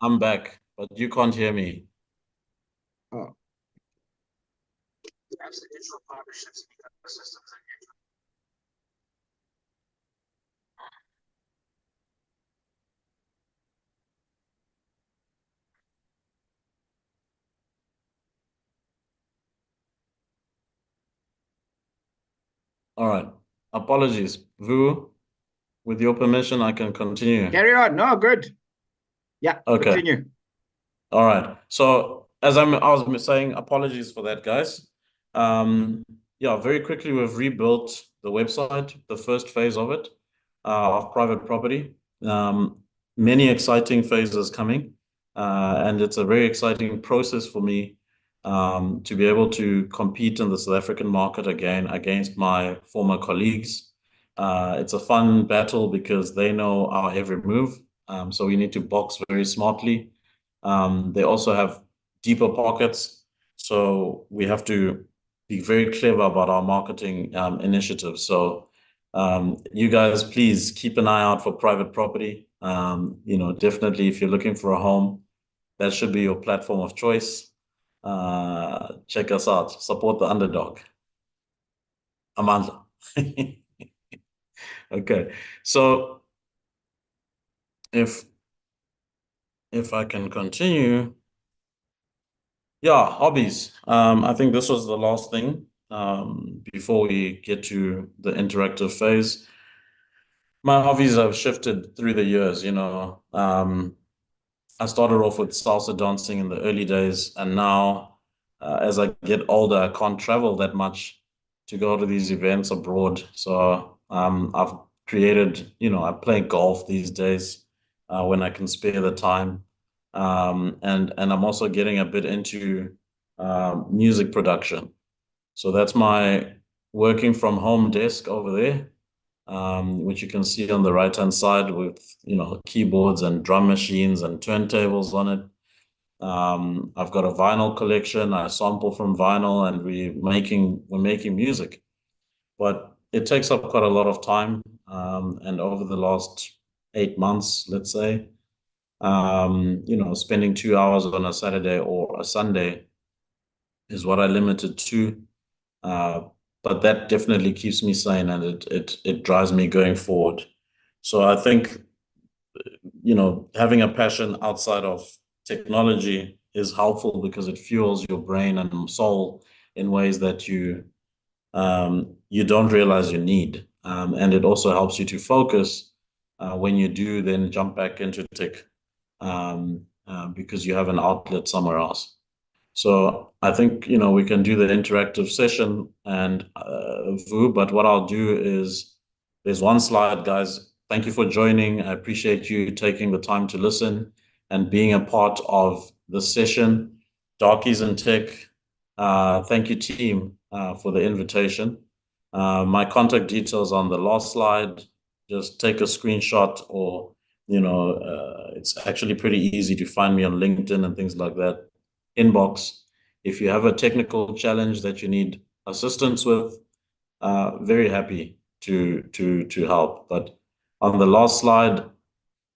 I'm back, but you can't hear me. Oh. All right. Apologies. Vu, with your permission, I can continue. Carry on. No, good. Yeah, okay. Continue. All right. So as I was saying, apologies for that, guys. Yeah, very quickly, we've rebuilt the website, the first phase of it, of private property. Many exciting phases coming. And it's a very exciting process for me to be able to compete in the South African market again against my former colleagues. It's a fun battle because they know our every move. So we need to box very smartly. They also have deeper pockets. So we have to be very clever about our marketing initiatives. So you guys, please keep an eye out for private property. Definitely if you're looking for a home, that should be your platform of choice. Check us out. Support the underdog. Amandla. Okay. So if I can continue. Yeah, hobbies. I think this was the last thing before we get to the interactive phase. My hobbies have shifted through the years, you know. I started off with salsa dancing in the early days, and now, as I get older, I can't travel that much to go to these events abroad. So I've created, you know, I play golf these days when I can spare the time, and I'm also getting a bit into music production. So that's my working from home desk over there, which you can see on the right-hand side with, you know, keyboards and drum machines and turntables on it. I've got a vinyl collection. I sample from vinyl, and we're making music, but it takes up quite a lot of time. And over the last 8 months, let's say, you know, spending 2 hours on a Saturday or a Sunday is what I limited to. Uh, but that definitely keeps me sane, and it drives me going forward. So I think, you know, having a passion outside of technology is helpful because it fuels your brain and soul in ways that you don't realize you need. And it also helps you to focus when you do then jump back into tech, because you have an outlet somewhere else. So I think, you know, we can do the interactive session and Vu, but what I'll do is there's one slide, guys. Thank you for joining. I appreciate you taking the time to listen and being a part of the session. Darkies In Tech, thank you, team, for the invitation. My contact details on the last slide. Just take a screenshot, or, you know, it's actually pretty easy to find me on LinkedIn and things like that. Inbox. If you have a technical challenge that you need assistance with, very happy to help. But on the last slide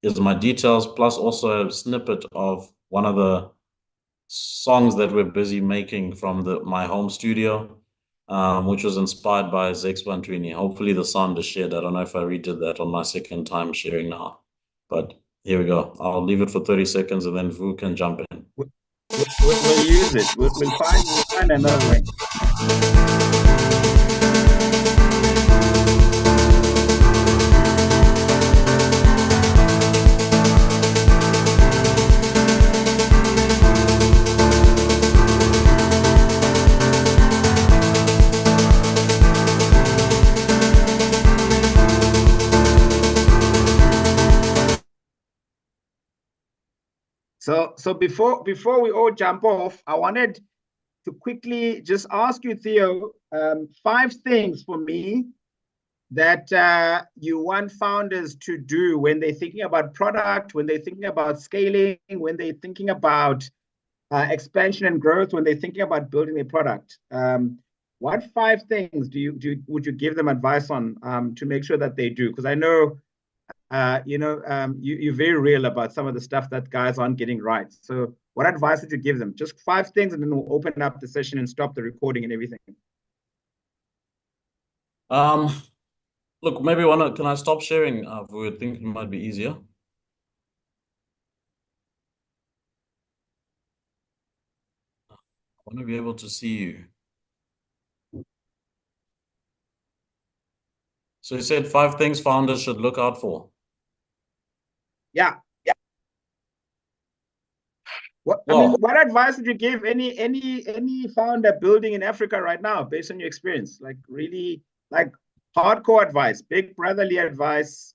is my details, plus also a snippet of one of the songs that we're busy making from my home studio, which was inspired by Zex Bantwini. Hopefully the sound is shared. I don't know if I redid that on my second time sharing now, but here we go. I'll leave it for 30 seconds and then Vu can jump in. We'll use it. We'll find another way. So before we all jump off, I wanted to quickly just ask you, Theo, 5 things for me that you want founders to do when they're thinking about product, when they're thinking about scaling, when they're thinking about expansion and growth, when they're thinking about building a product. What 5 things would you give them advice on to make sure that they do? Because I know you're very real about some of the stuff that guys aren't getting right. So what advice would you give them? Just 5 things, and then we'll open up the session and stop the recording and everything. Look, maybe can I stop sharing? We think it might be easier. I want to be able to see you. So you said 5 things founders should look out for. Yeah. What advice would you give any founder building in Africa right now, based on your experience? Like really, like hardcore advice, big brotherly advice,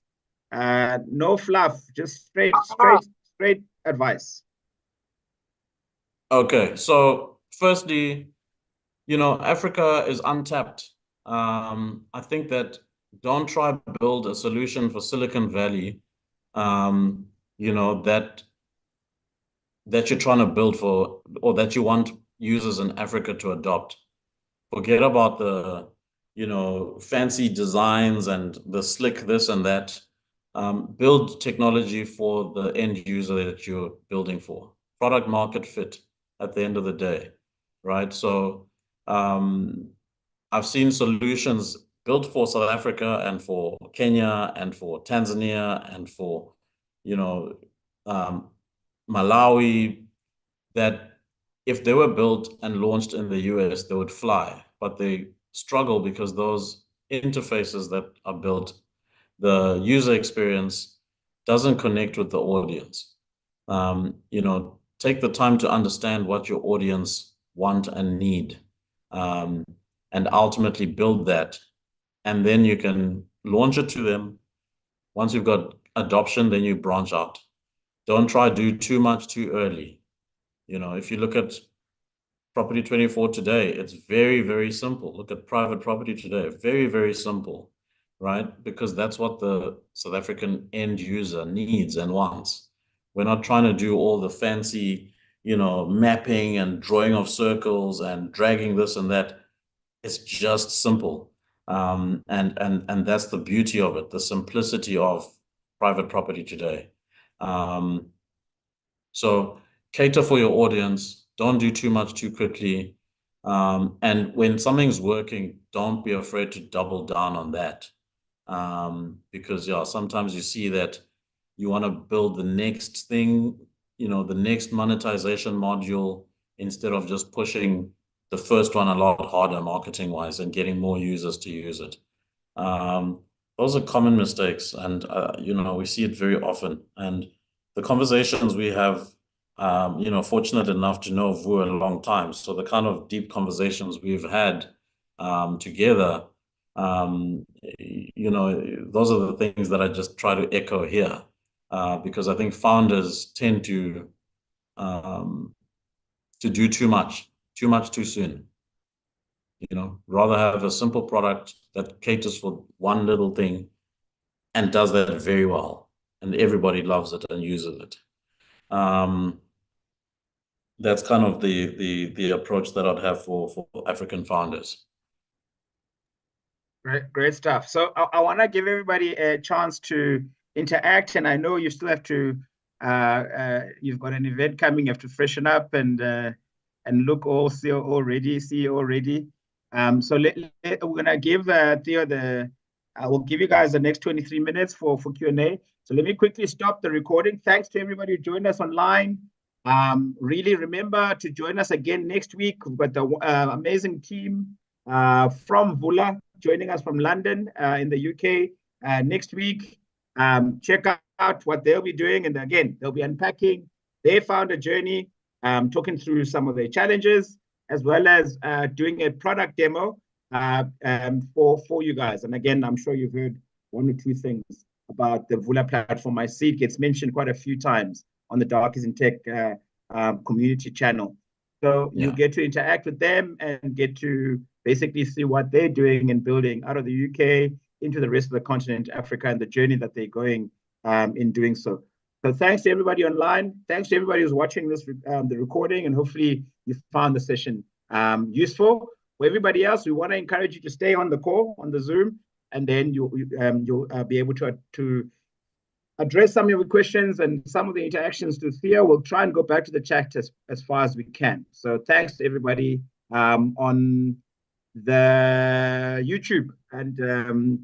no fluff, just straight advice. Okay, so firstly, you know, Africa is untapped. I think that don't try to build a solution for Silicon Valley, you know, that you're trying to build for, or that you want users in Africa to adopt. Forget about the, you know, fancy designs and the slick this and that. Build technology for the end user that you're building for. Product market fit at the end of the day, right? So I've seen solutions built for South Africa and for Kenya and for Tanzania and for, you know, Malawi, that if they were built and launched in the US, they would fly, but they struggle because those interfaces that are built the user experience doesn't connect with the audience. Take the time to understand what your audience want and need, and ultimately build that. And then you can launch it to them. Once you've got adoption, then you branch out. Don't try to do too much too early. If you look at Property 24 today, it's very, very simple. Look at private property today, very, very simple, right? Because that's what the South African end user needs and wants. We're not trying to do all the fancy, mapping and drawing of circles and dragging this and that. It's just simple. And that's the beauty of it, the simplicity of private property today. So cater for your audience. Don't do too much too quickly. And when something's working, don't be afraid to double down on that. Because sometimes you see that you want to build the next thing, the next monetization module, instead of just pushing the first one a lot harder marketing wise and getting more users to use it. Those are common mistakes, and we see it very often. And the conversations we have, fortunate enough to know Vu a long time. So the kind of deep conversations we've had together, those are the things that I just try to echo here, because I think founders tend to do too much too soon. Rather have a simple product that caters for one little thing and does that very well, and everybody loves it and uses it. That's kind of the approach that I'd have for African founders. Great stuff. So I want to give everybody a chance to interact, and I know you still have to. You've got an event coming. You have to freshen up and look all CEO ready. So we're gonna give Theo I will give you guys the next 23 minutes for Q&A. So let me quickly stop the recording. Thanks to everybody who joined us online. Really remember to join us again next week. We've got the amazing team from Vula joining us from London in the UK next week. Check out what they'll be doing. And again, they'll be unpacking their founder journey, talking through some of their challenges, as well as doing a product demo for you guys. And again, I'm sure you've heard one or two things about the Vula platform. I see it gets mentioned quite a few times on the Darkies In Tech community channel. So you get to interact with them and get to basically see what they're doing and building out of the UK into the rest of the continent, Africa, and the journey that they're going in doing so. So thanks to everybody online. Thanks to everybody who's watching this the recording, and hopefully you found the session useful. For everybody else, we want to encourage you to stay on the call, on the Zoom, and then you'll be able to address some of your questions and some of the interactions to Theo. We'll try and go back to the chat as far as we can. So thanks to everybody on the YouTube and